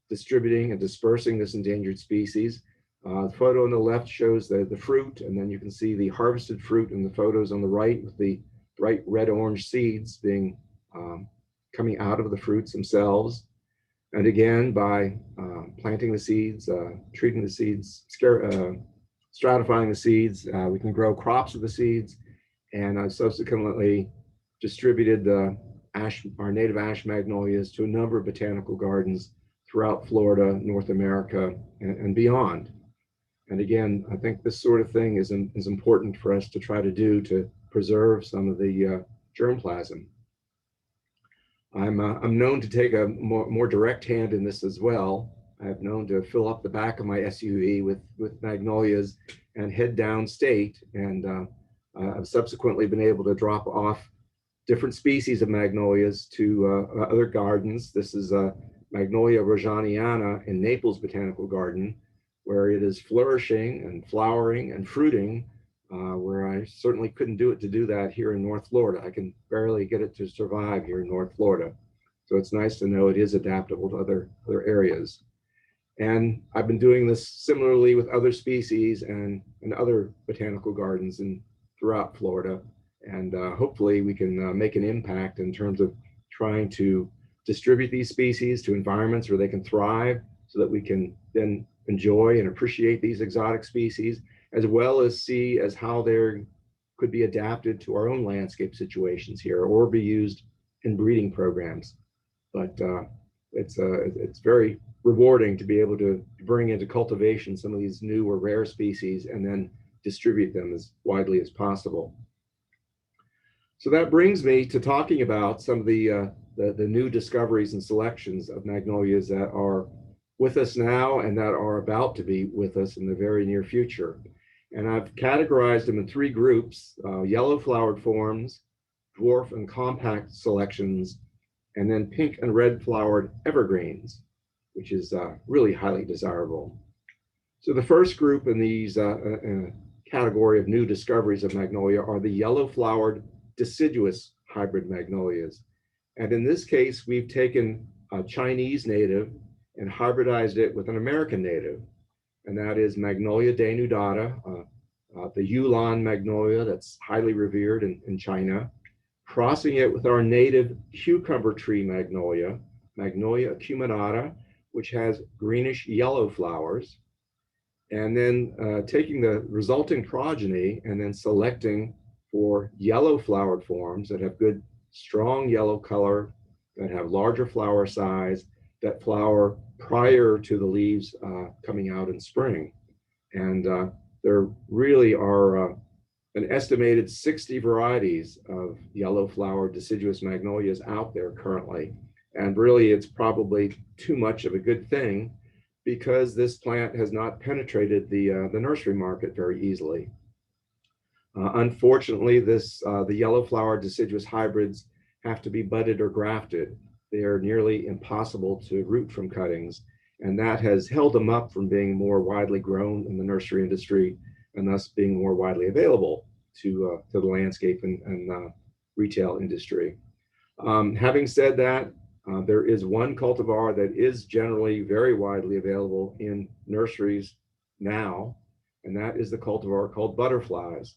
distributing and dispersing this endangered species. The photo on the left shows the fruit, and then you can see the harvested fruit in the photos on the right with the bright red-orange seeds being coming out of the fruits themselves. And again, by planting the seeds, treating the seeds, stratifying the seeds, we can grow crops of the seeds. And I've subsequently distributed our native ash magnolias to a number of botanical gardens throughout Florida, North America, and beyond. And again, I think this sort of thing is important for us to try to do to preserve some of the germplasm. I'm known to take a more direct hand in this as well. I've known to fill up the back of my SUV with magnolias and head downstate, and I've subsequently been able to drop off different species of magnolias to other gardens. This is Magnolia rogeriana in Naples Botanical Garden, where it is flourishing and flowering and fruiting, where I certainly couldn't do that here in North Florida. I can barely get it to survive here in North Florida. So it's nice to know it is adaptable to other areas. And I've been doing this similarly with other species and other botanical gardens throughout Florida. And hopefully we can make an impact in terms of trying to distribute these species to environments where they can thrive, so that we can then enjoy and appreciate these exotic species, as well as see as how they could be adapted to our own landscape situations here or be used in breeding programs. But it's very rewarding to be able to bring into cultivation some of these new or rare species and then distribute them as widely as possible. So that brings me to talking about some of the new discoveries and selections of magnolias that are with us now and that are about to be with us in the very near future. And I've categorized them in 3 groups: yellow flowered forms, dwarf and compact selections, and then pink and red flowered evergreens, which is really highly desirable. So the first group in these category of new discoveries of magnolia are the yellow flowered deciduous hybrid magnolias. And in this case, we've taken a Chinese native and hybridized it with an American native, and that is Magnolia denudata, the Yulon magnolia that's highly revered in China, crossing it with our native cucumber tree magnolia, Magnolia acuminata, which has greenish yellow flowers, and then taking the resulting progeny and then selecting for yellow flowered forms that have good, strong yellow color, that have larger flower size, that flower prior to the leaves coming out in spring. And there really are an estimated 60 varieties of yellow flowered deciduous magnolias out there currently. And really, it's probably too much of a good thing, because this plant has not penetrated the nursery market very easily. Unfortunately, the yellow flowered deciduous hybrids have to be budded or grafted. they are nearly impossible to root from cuttings. And that has held them up from being more widely grown in the nursery industry and thus being more widely available to the landscape and retail industry. Having said that, there is one cultivar that is generally very widely available in nurseries now, and that is the cultivar called butterflies.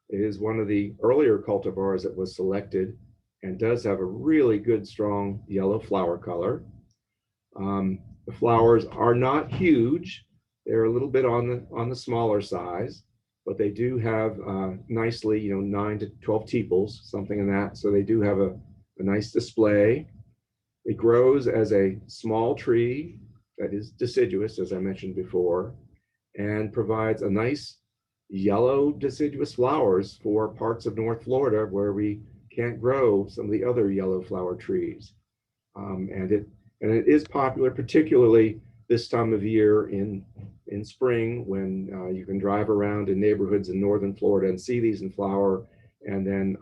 It is one of the earlier cultivars that was selected and does have a really good, strong yellow flower color. The flowers are not huge. They're a little bit on the smaller size, but they do have nicely, 9 to 12 tepals, something in that. So they do have a nice display. It grows as a small tree that is deciduous, as I mentioned before, and provides a nice yellow deciduous flowers for parts of North Florida where we can't grow some of the other yellow flower trees. And it is popular, particularly this time of year in spring, when you can drive around in neighborhoods in northern Florida and see these in flower, and then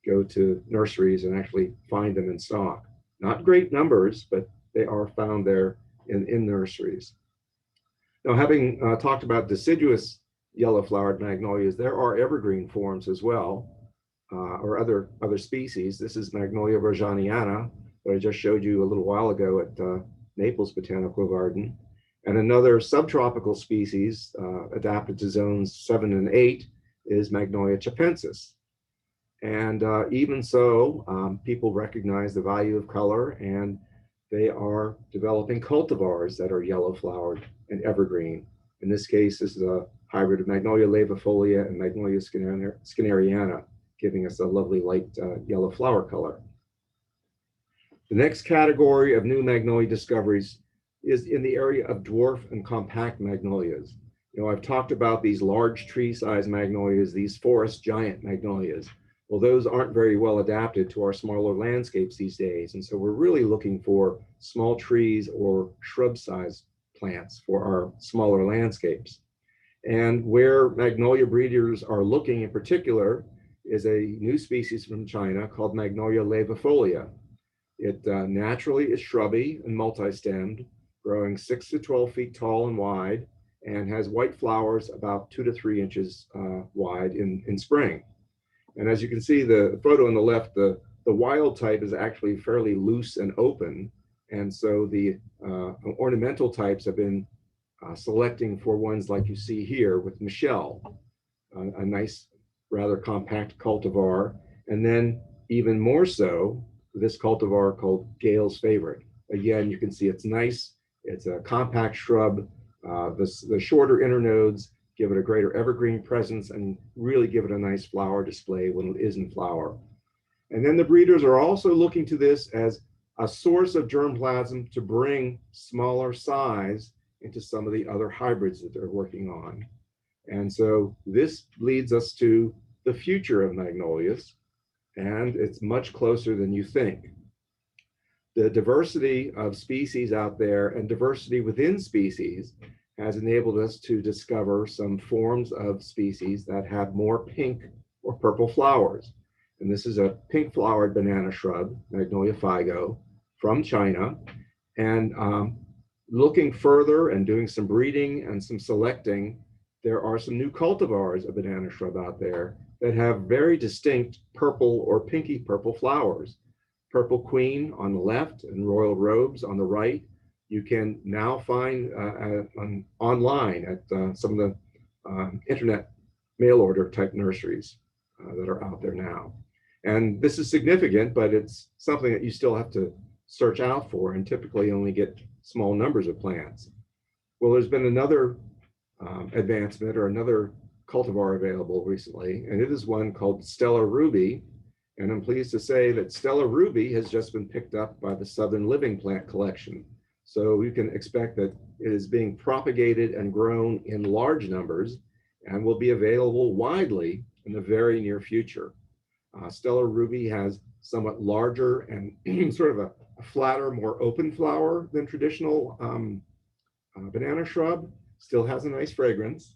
go to nurseries and actually find them in stock. Not great numbers, but they are found there in nurseries. Now, having talked about deciduous yellow flowered magnolias, there are evergreen forms as well, or other species. This is Magnolia virginiana that I just showed you a little while ago at Naples Botanical Garden. And another subtropical species adapted to zones 7 and 8 is Magnolia chipensis. And even so, people recognize the value of color, and they are developing cultivars that are yellow flowered and evergreen. In this case, this is a hybrid of Magnolia laevifolia and Magnolia skinneriana, giving us a lovely light yellow flower color. The next category of new magnolia discoveries is in the area of dwarf and compact magnolias. I've talked about these large tree-sized magnolias, these forest giant magnolias. Well, those aren't very well adapted to our smaller landscapes these days. And so we're really looking for small trees or shrub-sized plants for our smaller landscapes. And where magnolia breeders are looking in particular is a new species from China called Magnolia laevifolia. It naturally is shrubby and multi-stemmed, growing 6 to 12 feet tall and wide, and has white flowers about 2 to 3 inches wide in spring. And as you can see, the photo on the left, the wild type is actually fairly loose and open. And so the ornamental types have been selecting for ones like you see here with Michelle, a nice, rather compact cultivar. And then even more so, this cultivar called Gale's Favorite. Again, you can see it's nice. It's a compact shrub. The shorter internodes give it a greater evergreen presence and really give it a nice flower display when it is in flower. And then the breeders are also looking to this as a source of germplasm to bring smaller size into some of the other hybrids that they're working on. And so this leads us to the future of magnolias, and it's much closer than you think. The diversity of species out there and diversity within species has enabled us to discover some forms of species that have more pink or purple flowers. And this is a pink flowered banana shrub, Magnolia figo, from China. And looking further and doing some breeding and some selecting, there are some new cultivars of banana shrub out there that have very distinct purple or pinky purple flowers. Purple Queen on the left and Royal Robes on the right. You can now find online at some of the internet mail order type nurseries that are out there now. And this is significant, but it's something that you still have to search out for and typically only get small numbers of plants. Well, there's been another advancement or another cultivar available recently, and it is one called Stella Ruby. And I'm pleased to say that Stella Ruby has just been picked up by the Southern Living Plant Collection. So you can expect that it is being propagated and grown in large numbers and will be available widely in the very near future. Stella Ruby has somewhat larger and sort of a flatter, more open flower than traditional banana shrub. Still has a nice fragrance.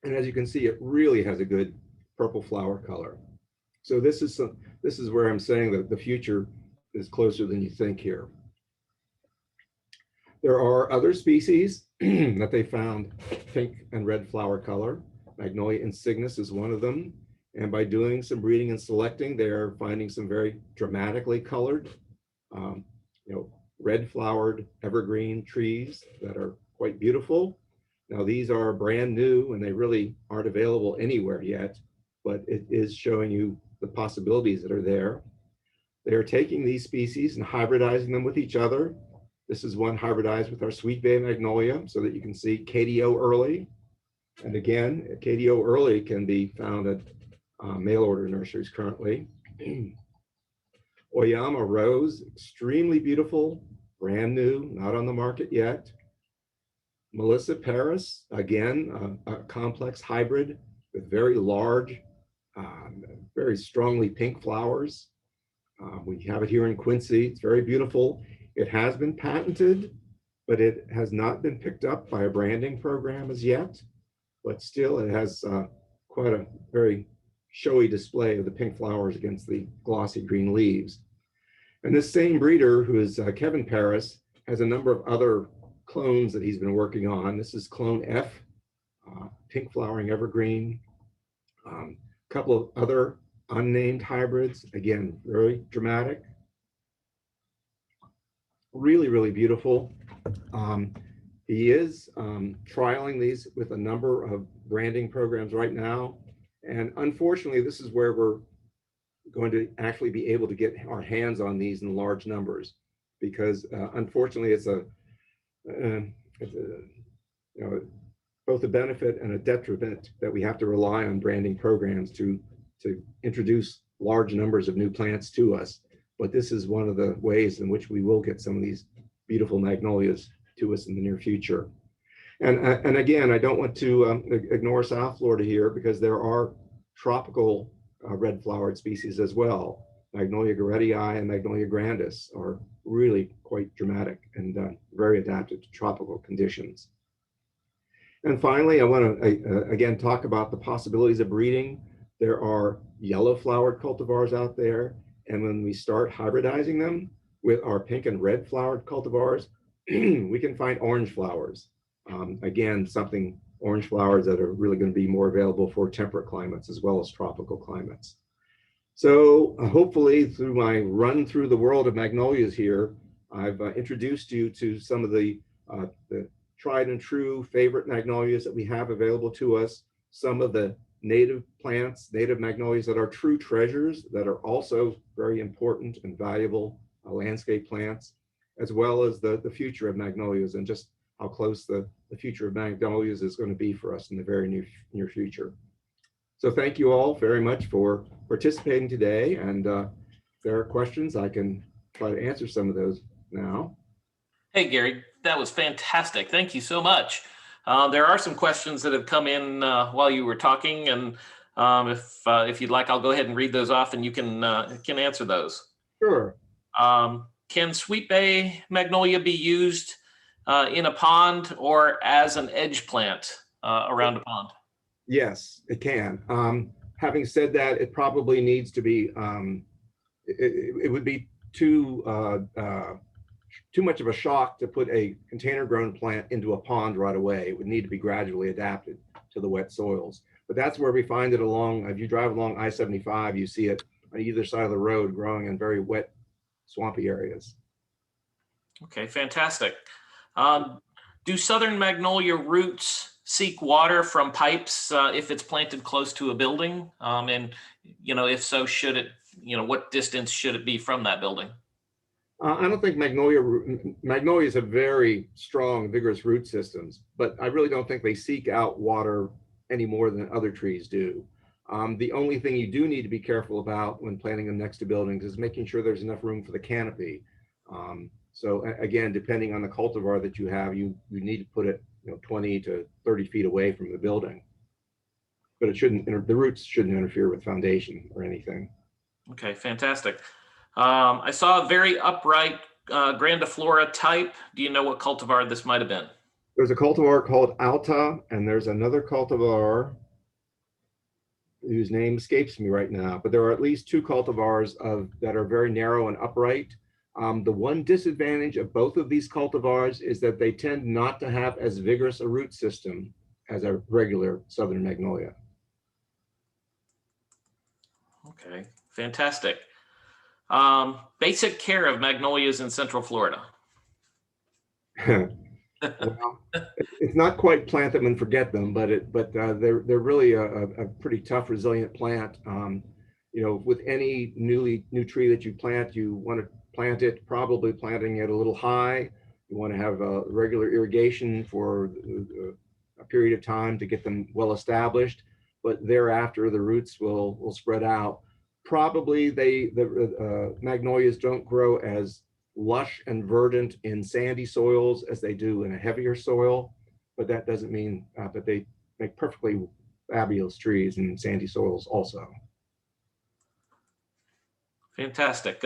And as you can see, it really has a good purple flower color. So this is where I'm saying that the future is closer than you think here. There are other species that they found pink and red flower color. Magnolia insignis is one of them. And by doing some breeding and selecting, they're finding some very dramatically colored, red flowered evergreen trees that are quite beautiful. Now, these are brand new and they really aren't available anywhere yet, but it is showing you the possibilities that are there. They are taking these species and hybridizing them with each other. This is one hybridized with our Sweet Bay Magnolia so that you can see KDO early. And again, KDO early can be found at mail order nurseries currently. Oyama Rose, extremely beautiful, brand new, not on the market yet. Melissa Paris, again, a complex hybrid with very large, very strongly pink flowers. We have it here in Quincy. It's very beautiful. It has been patented, but it has not been picked up by a branding program as yet. But still, it has quite a very showy display of the pink flowers against the glossy green leaves. And this same breeder, who is Kevin Paris, has a number of other clones that he's been working on. This is clone F, pink flowering evergreen. A couple of other unnamed hybrids, again, very dramatic. Really, really beautiful. He is trialing these with a number of branding programs right now. And unfortunately, this is where we're going to actually be able to get our hands on these in large numbers, because unfortunately, it's both a benefit and a detriment that we have to rely on branding programs to introduce large numbers of new plants to us. But this is one of the ways in which we will get some of these beautiful magnolias to us in the near future. And again, I don't want to ignore South Florida here, because there are tropical red flowered species as well. Magnolia goretti and Magnolia grandis are really quite dramatic and very adapted to tropical conditions. And finally, I want to again talk about the possibilities of breeding. There are yellow flowered cultivars out there, and when we start hybridizing them with our pink and red flowered cultivars, we can find orange flowers. Again, orange flowers that are really going to be more available for temperate climates as well as tropical climates. So hopefully, through my run through the world of magnolias here, I've introduced you to some of the tried and true favorite magnolias that we have available to us, some of the native plants, native magnolias that are true treasures that are also very important and valuable landscape plants, as well as the future of magnolias and just how close the future of magnolias is going to be for us in the very near future. So thank you all very much for participating today. And if there are questions, I can try to answer some of those now. Hey, Gary, that was fantastic. Thank you so much. There are some questions that have come in while you were talking, and if you'd like, I'll go ahead and read those off, and you can answer those. Sure. Can Sweet Bay Magnolia be used in a pond or as an edge plant around a pond? Yes, it can. Having said that, it probably needs to be, it would be too much of a shock to put a container grown plant into a pond right away. It would need to be gradually adapted to the wet soils. But that's where we find it along, if you drive along I-75, you see it on either side of the road growing in very wet, swampy areas. Okay, fantastic. Do southern magnolia roots seek water from pipes if it's planted close to a building? And, if so, should it, what distance should it be from that building? I don't think magnolias have very strong, vigorous root systems, but I really don't think they seek out water any more than other trees do. The only thing you do need to be careful about when planting them next to buildings is making sure there's enough room for the canopy. So again, depending on the cultivar that you have, you need to put it 20 to 30 feet away from the building. But the roots shouldn't interfere with foundation or anything. Okay, fantastic. I saw a very upright grandiflora type. Do you know what cultivar this might have been? There's a cultivar called Alta, and there's another cultivar whose name escapes me right now, but there are at least two cultivars that are very narrow and upright. The one disadvantage of both of these cultivars is that they tend not to have as vigorous a root system as a regular southern magnolia. Okay, fantastic. Basic care of magnolias in Central Florida. Well, it's not quite plant them and forget them, but they're really a pretty tough, resilient plant. You know, with any new tree that you plant, you want to plant it, probably planting it a little high. You want to have regular irrigation for a period of time to get them well established, but thereafter the roots will spread out. Probably the magnolias don't grow as lush and verdant in sandy soils as they do in a heavier soil, but that doesn't mean that they make perfectly fabulous trees in sandy soils also. Fantastic.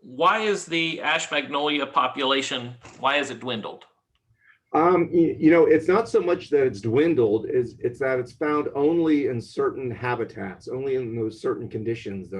Why is the ash magnolia population, why has it dwindled? You know, it's not so much that it's dwindled, it's that it's found only in certain habitats, only in those certain conditions,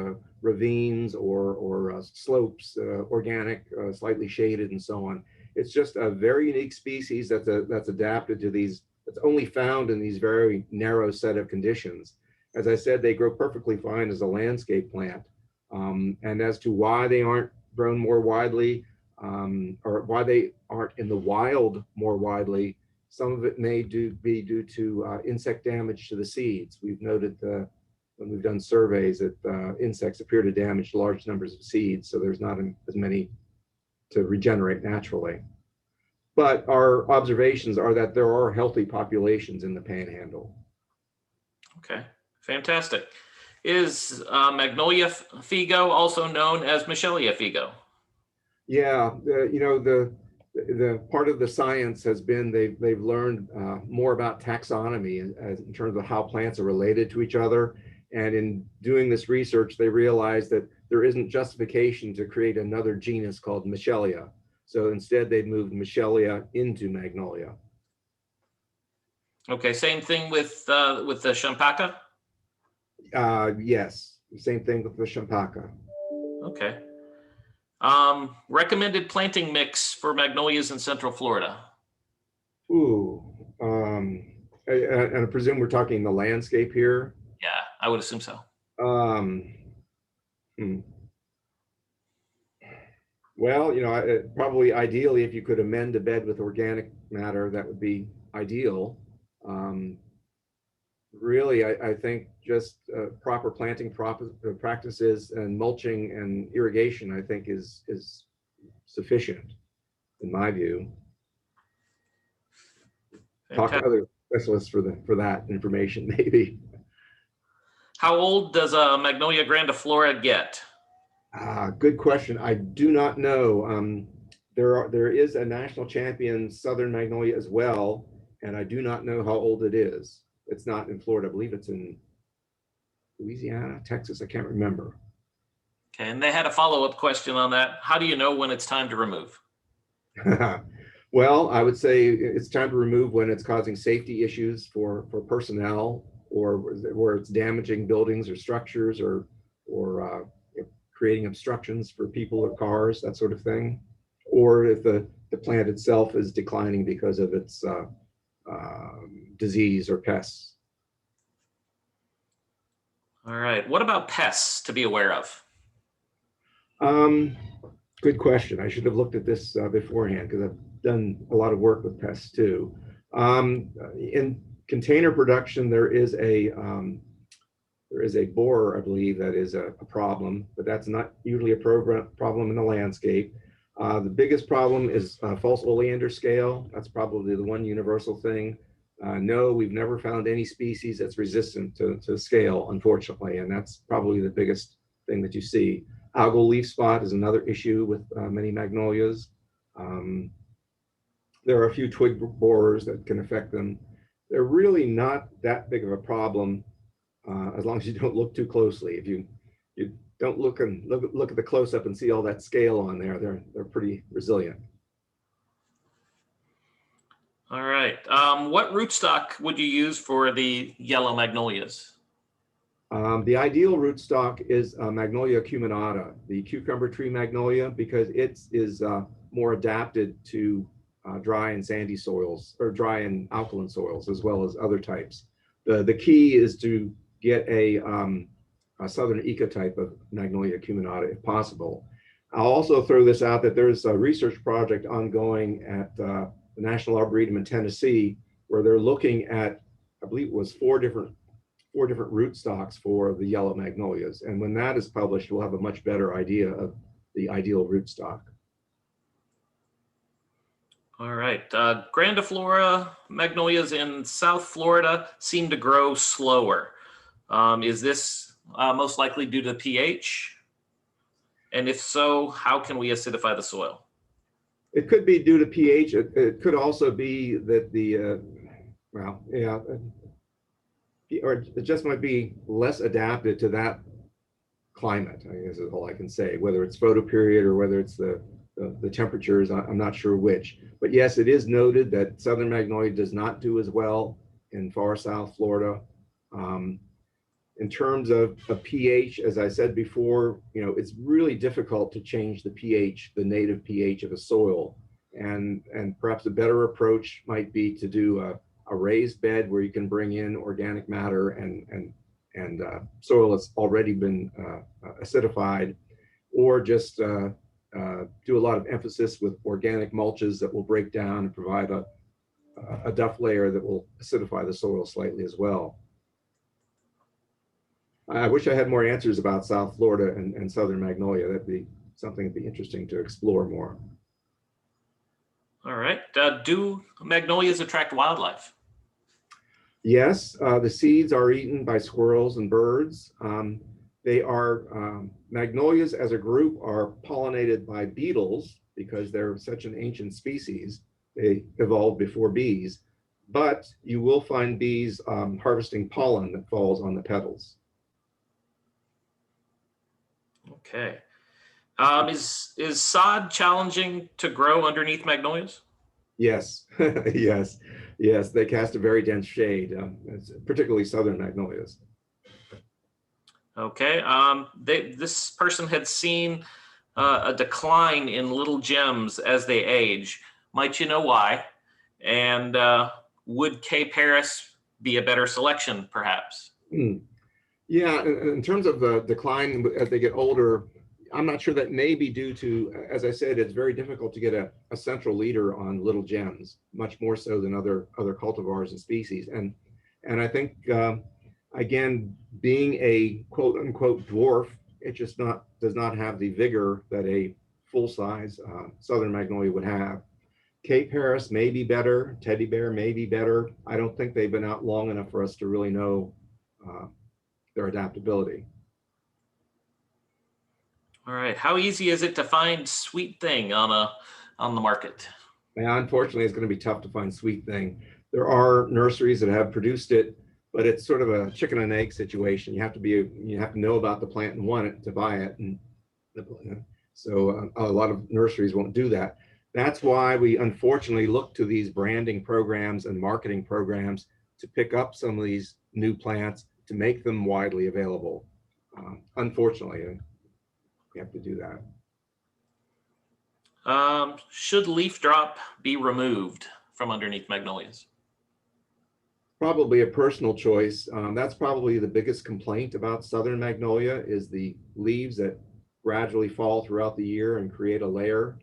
ravines or slopes, organic, slightly shaded, and so on. It's just a very unique species that's adapted to these. It's only found in these very narrow set of conditions. As I said, they grow perfectly fine as a landscape plant. And as to why they aren't grown more widely, or why they aren't in the wild more widely, some of it may be due to insect damage to the seeds. We've noted when we've done surveys that insects appear to damage large numbers of seeds, so there's not as many to regenerate naturally. But our observations are that there are healthy populations in the Panhandle. Okay, fantastic. Is Magnolia figo also known as Michelia figo? Yeah, you know, the part of the science has been they've learned more about taxonomy in terms of how plants are related to each other. And in doing this research, they realized that there isn't justification to create another genus called Michelia. So instead, they've moved Michelia into Magnolia. Okay, same thing with the Champaca? Yes, same thing with the Champaca. Okay. Recommended planting mix for magnolias in Central Florida? Ooh, and I presume we're talking the landscape here. Yeah, I would assume so. Well, you know, probably ideally, if you could amend a bed with organic matter, that would be ideal. Really, I think just proper planting practices and mulching and irrigation, I think, is sufficient, in my view. Talk to other specialists for that information, maybe. How old does a Magnolia grandiflora get? Good question. I do not know. There is a national champion Southern Magnolia as well, and I do not know how old it is. It's not in Florida. I believe it's in Louisiana, Texas. I can't remember. Okay, and they had a follow-up question on that. How do you know when it's time to remove? Well, I would say it's time to remove when it's causing safety issues for personnel, or where it's damaging buildings or structures, or creating obstructions for people or cars, that sort of thing. Or if the plant itself is declining because of its disease or pests. All right, what about pests to be aware of? Good question. I should have looked at this beforehand, because I've done a lot of work with pests too. In container production, there is a borer, I believe, that is a problem, but that's not usually a problem in the landscape. The biggest problem is false oleander scale. That's probably the one universal thing. No, we've never found any species that's resistant to scale, unfortunately, and that's probably the biggest thing that you see. Algal leaf spot is another issue with many magnolias. There are a few twig borers that can affect them. They're really not that big of a problem as long as you don't look too closely. If you don't look at the close-up and see all that scale on there, they're pretty resilient. All right. What rootstock would you use for the yellow magnolias? The ideal rootstock is Magnolia acuminata, the cucumber tree magnolia, because it is more adapted to dry and sandy soils, or dry and alkaline soils, as well as other types. The key is to get a southern ecotype of Magnolia acuminata if possible. I'll also throw this out that there's a research project ongoing at the National Arboretum in Tennessee, where they're looking at, I believe it was four different rootstocks for the yellow magnolias. And when that is published, we'll have a much better idea of the ideal rootstock. All right. Grandiflora magnolias in South Florida seem to grow slower. Is this most likely due to pH? And if so, how can we acidify the soil? It could be due to pH. It could also be that the, well, yeah, or it just might be less adapted to that climate, I guess is all I can say, whether it's photoperiod or whether it's the temperatures, I'm not sure which. But yes, it is noted that Southern Magnolia does not do as well in far South Florida. In terms of a pH, as I said before, it's really difficult to change the pH, the native pH of a soil. And perhaps a better approach might be to do a raised bed where you can bring in organic matter and soil that's already been acidified, or just do a lot of emphasis with organic mulches that will break down and provide a duff layer that will acidify the soil slightly as well. I wish I had more answers about South Florida and Southern Magnolia. That'd be something that'd be interesting to explore more. All right. Do magnolias attract wildlife? Yes, the seeds are eaten by squirrels and birds. They are, magnolias as a group are pollinated by beetles because they're such an ancient species. They evolved before bees, but you will find bees harvesting pollen that falls on the petals. Okay. Is sod challenging to grow underneath magnolias? Yes, yes, they cast a very dense shade, particularly Southern magnolias. Okay. This person had seen a decline in little gems as they age. Might you know why? And would K. Paris be a better selection, perhaps? Yeah, in terms of the decline as they get older, I'm not sure that may be due to, as I said, it's very difficult to get a central leader on little gems, much more so than other cultivars and species. And I think, again, being a quote unquote dwarf, it just does not have the vigor that a full size Southern Magnolia would have. Cape Paris may be better, Teddy Bear may be better. I don't think they've been out long enough for us to really know their adaptability. All right. How easy is it to find Sweet Thing on the market? Yeah, unfortunately, it's going to be tough to find Sweet Thing. There are nurseries that have produced it, but it's sort of a chicken and egg situation. You have to know about the plant and want it to buy it, and so a lot of nurseries won't do that. That's why we unfortunately look to these branding programs and marketing programs to pick up some of these new plants to make them widely available. Unfortunately, we have to do that. Should leaf drop be removed from underneath magnolias? Probably a personal choice. That's probably the biggest complaint about Southern Magnolia is the leaves that gradually fall throughout the year and create a layer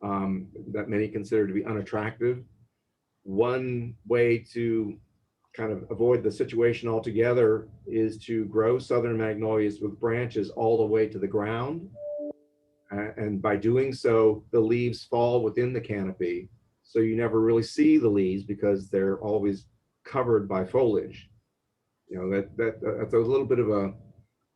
that many consider to be unattractive. One way to kind of avoid the situation altogether is to grow Southern Magnolias with branches all the way to the ground. And by doing so, the leaves fall within the canopy. So you never really see the leaves because they're always covered by foliage. That's a little bit of a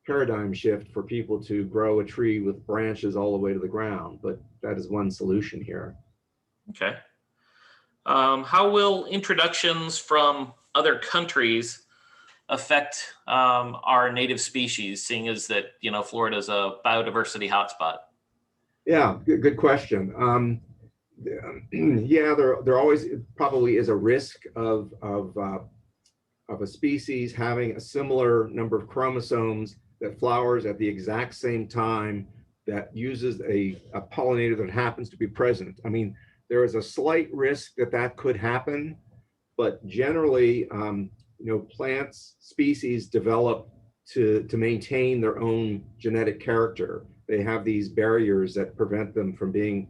paradigm shift for people to grow a tree with branches all the way to the ground, but that is one solution here. Okay. How will introductions from other countries affect our native species, seeing as that, Florida is a biodiversity hotspot? Yeah, good question. Yeah, there always probably is a risk of of a species having a similar number of chromosomes that flowers at the exact same time that uses a pollinator that happens to be present. I mean, there is a slight risk that that could happen, but generally, plants, species develop to maintain their own genetic character. They have these barriers that prevent them from being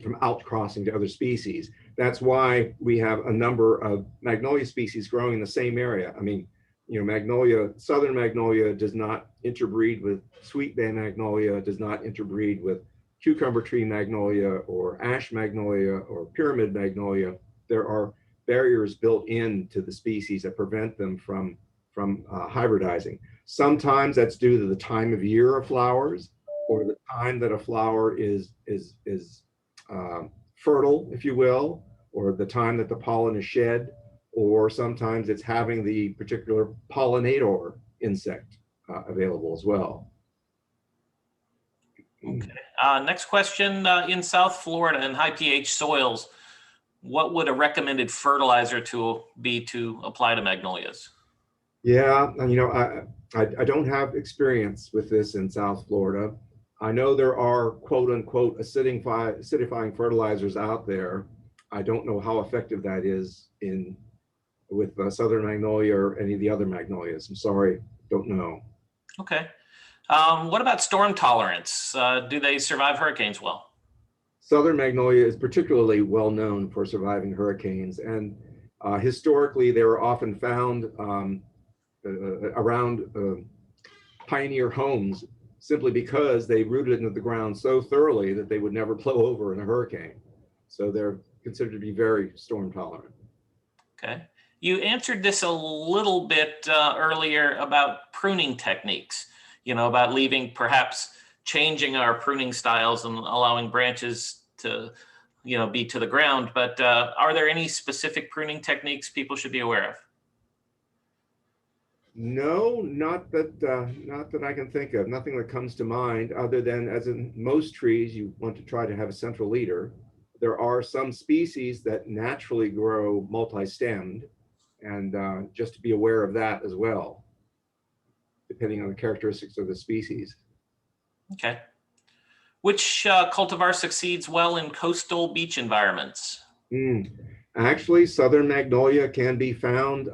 from outcrossing to other species. That's why we have a number of magnolia species growing in the same area. I mean, Magnolia, southern magnolia does not interbreed with sweet bay magnolia, does not interbreed with cucumber tree magnolia or ash magnolia or pyramid magnolia. There are barriers built into the species that prevent them from hybridizing. Sometimes that's due to the time of year of flowers or the time that a flower is fertile, if you will, or the time that the pollen is shed, or sometimes it's having the particular pollinator insect available as well. Okay. Next question, in South Florida in high pH soils, what would a recommended fertilizer be to apply to magnolias? Yeah, I don't have experience with this in South Florida. I know there are quote unquote acidifying fertilizers out there. I don't know how effective that is with southern magnolia or any of the other magnolias. I'm sorry, don't know. Okay. What about storm tolerance? Do they survive hurricanes well? Southern magnolia is particularly well known for surviving hurricanes, and historically they were often found around pioneer homes simply because they rooted into the ground so thoroughly that they would never blow over in a hurricane. So they're considered to be very storm tolerant. Okay. You answered this a little bit earlier about pruning techniques, about perhaps changing our pruning styles and allowing branches to, be to the ground. But are there any specific pruning techniques people should be aware of? No, not that I can think of. Nothing that comes to mind other than, as in most trees, you want to try to have a central leader. There are some species that naturally grow multi-stemmed, and just to be aware of that as well, depending on the characteristics of the species. Okay. Which cultivar succeeds well in coastal beach environments? Actually, southern magnolia can be found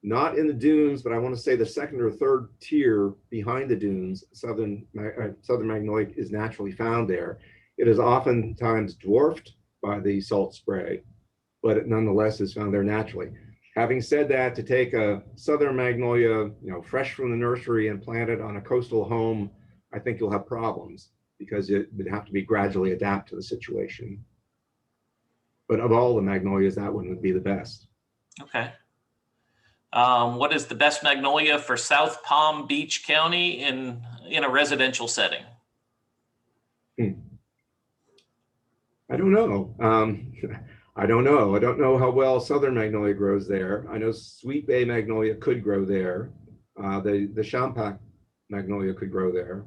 not in the dunes, but I want to say the second or third tier behind the dunes. Southern magnolia is naturally found there. It is oftentimes dwarfed by the salt spray, but it nonetheless is found there naturally. Having said that, to take a southern magnolia, fresh from the nursery and plant it on a coastal home, I think you'll have problems because it would have to be gradually adapt to the situation. But of all the magnolias, that one would be the best. Okay. What is the best magnolia for South Palm Beach County in a residential setting? I don't know. I don't know. I don't know how well southern magnolia grows there. I know sweet bay magnolia could grow there. The champagne magnolia could grow there.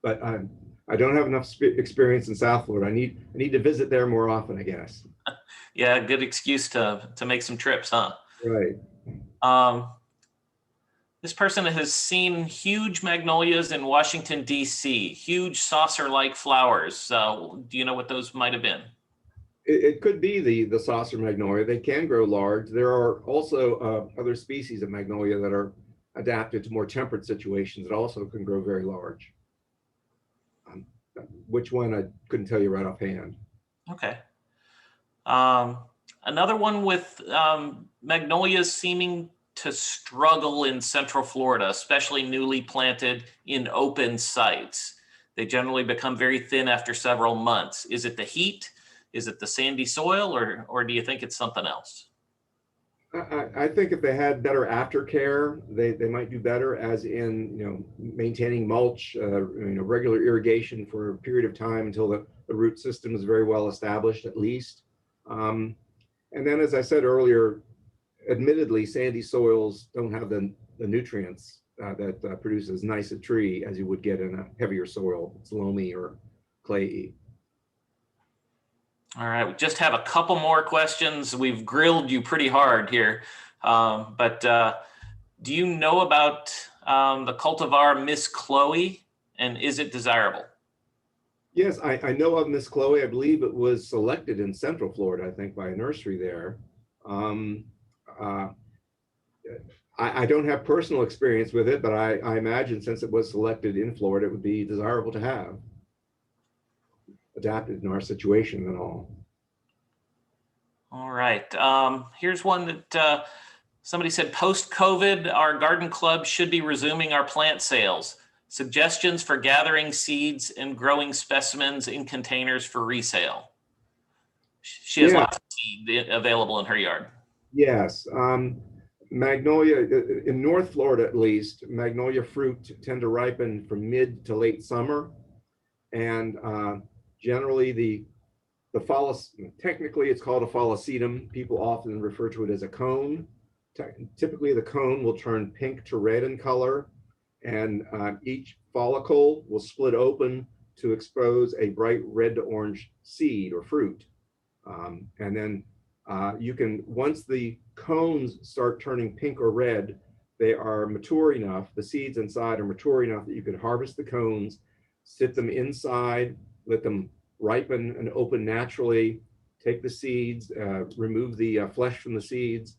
But I don't have enough experience in South Florida. I need to visit there more often, I guess. Yeah, good excuse to make some trips, huh? Right. This person has seen huge magnolias in Washington, D.C., huge saucer-like flowers. Do you know what those might have been? It could be the saucer magnolia. They can grow large. There are also other species of magnolia that are adapted to more temperate situations that also can grow very large. Which one, I couldn't tell you right offhand. Okay. Another one with magnolias seeming to struggle in Central Florida, especially newly planted in open sites. They generally become very thin after several months. Is it the heat? Is it the sandy soil, or do you think it's something else? I think if they had better aftercare, they might do better, as in maintaining mulch, regular irrigation for a period of time until the root system is very well established, at least. And then, as I said earlier, admittedly, sandy soils don't have the nutrients that produce as nice a tree as you would get in a heavier soil. It's loamy or clayey. All right, we just have a couple more questions. We've grilled you pretty hard here, but do you know about the cultivar Miss Chloe, and is it desirable? Yes, I know of Miss Chloe. I believe it was selected in Central Florida, I think, by a nursery there. Um, uh, I don't have personal experience with it, but I imagine since it was selected in Florida, it would be desirable to have, adapted in our situation and all. All right, here's one that somebody said, post-COVID, our garden club should be resuming our plant sales. Suggestions for gathering seeds and growing specimens in containers for resale. She has lots of seed available in her yard. Yes. Magnolia, in North Florida at least, magnolia fruit tend to ripen from mid to late summer. And generally the technically it's called a follicidum. People often refer to it as a cone. Typically the cone will turn pink to red in color, and each follicle will split open to expose a bright red to orange seed or fruit. And then you can, once the cones start turning pink or red, they are mature enough, the seeds inside are mature enough that you can harvest the cones, sit them inside, let them ripen and open naturally, take the seeds, remove the flesh from the seeds,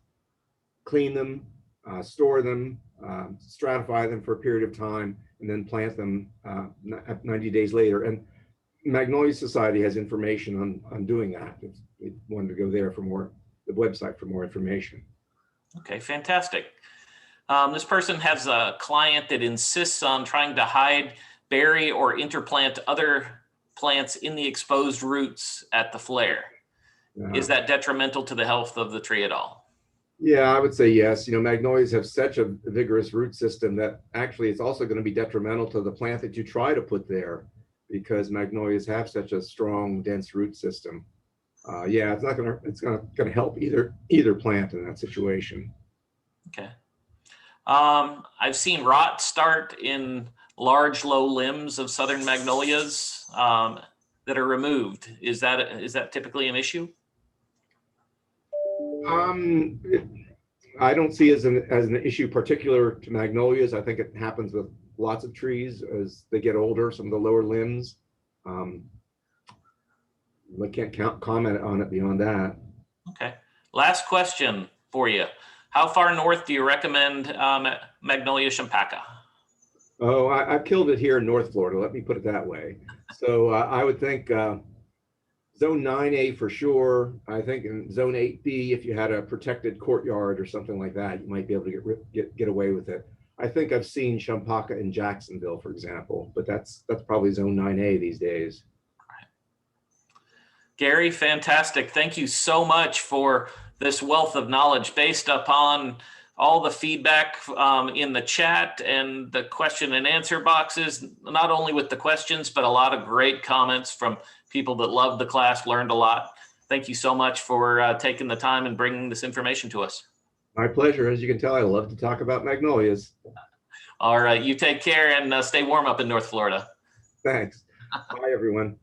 clean them, store them, stratify them for a period of time, and then plant them 90 days later. And Magnolia Society has information on doing that. If we wanted to go there for more, the website for more information. Okay, fantastic. This person has a client that insists on trying to hide, bury, or interplant other plants in the exposed roots at the flare. Is that detrimental to the health of the tree at all? Yeah, I would say yes. You know, magnolias have such a vigorous root system that actually it's also going to be detrimental to the plant that you try to put there, because magnolias have such a strong, dense root system. Yeah, it's not going to, it's going to help either plant in that situation. Okay. I've seen rot start in large, low limbs of southern magnolias that are removed. Is that typically an issue? I don't see it as an issue particular to magnolias. I think it happens with lots of trees as they get older, some of the lower limbs. I can't comment on it beyond that. Okay. Last question for you. How far north do you recommend Magnolia champaca? Oh, I've killed it here in North Florida. Let me put it that way. So I would think Zone 9A for sure. I think in Zone 8B, if you had a protected courtyard or something like that, you might be able to get away with it. I think I've seen champaca in Jacksonville, for example, but that's probably Zone 9A these days. Gary, fantastic. Thank you so much for this wealth of knowledge based upon all the feedback in the chat and the question and answer boxes, not only with the questions, but a lot of great comments from people that loved the class, learned a lot. Thank you so much for taking the time and bringing this information to us. My pleasure. As you can tell, I love to talk about magnolias. All right, you take care and stay warm up in North Florida. Thanks. Bye, everyone.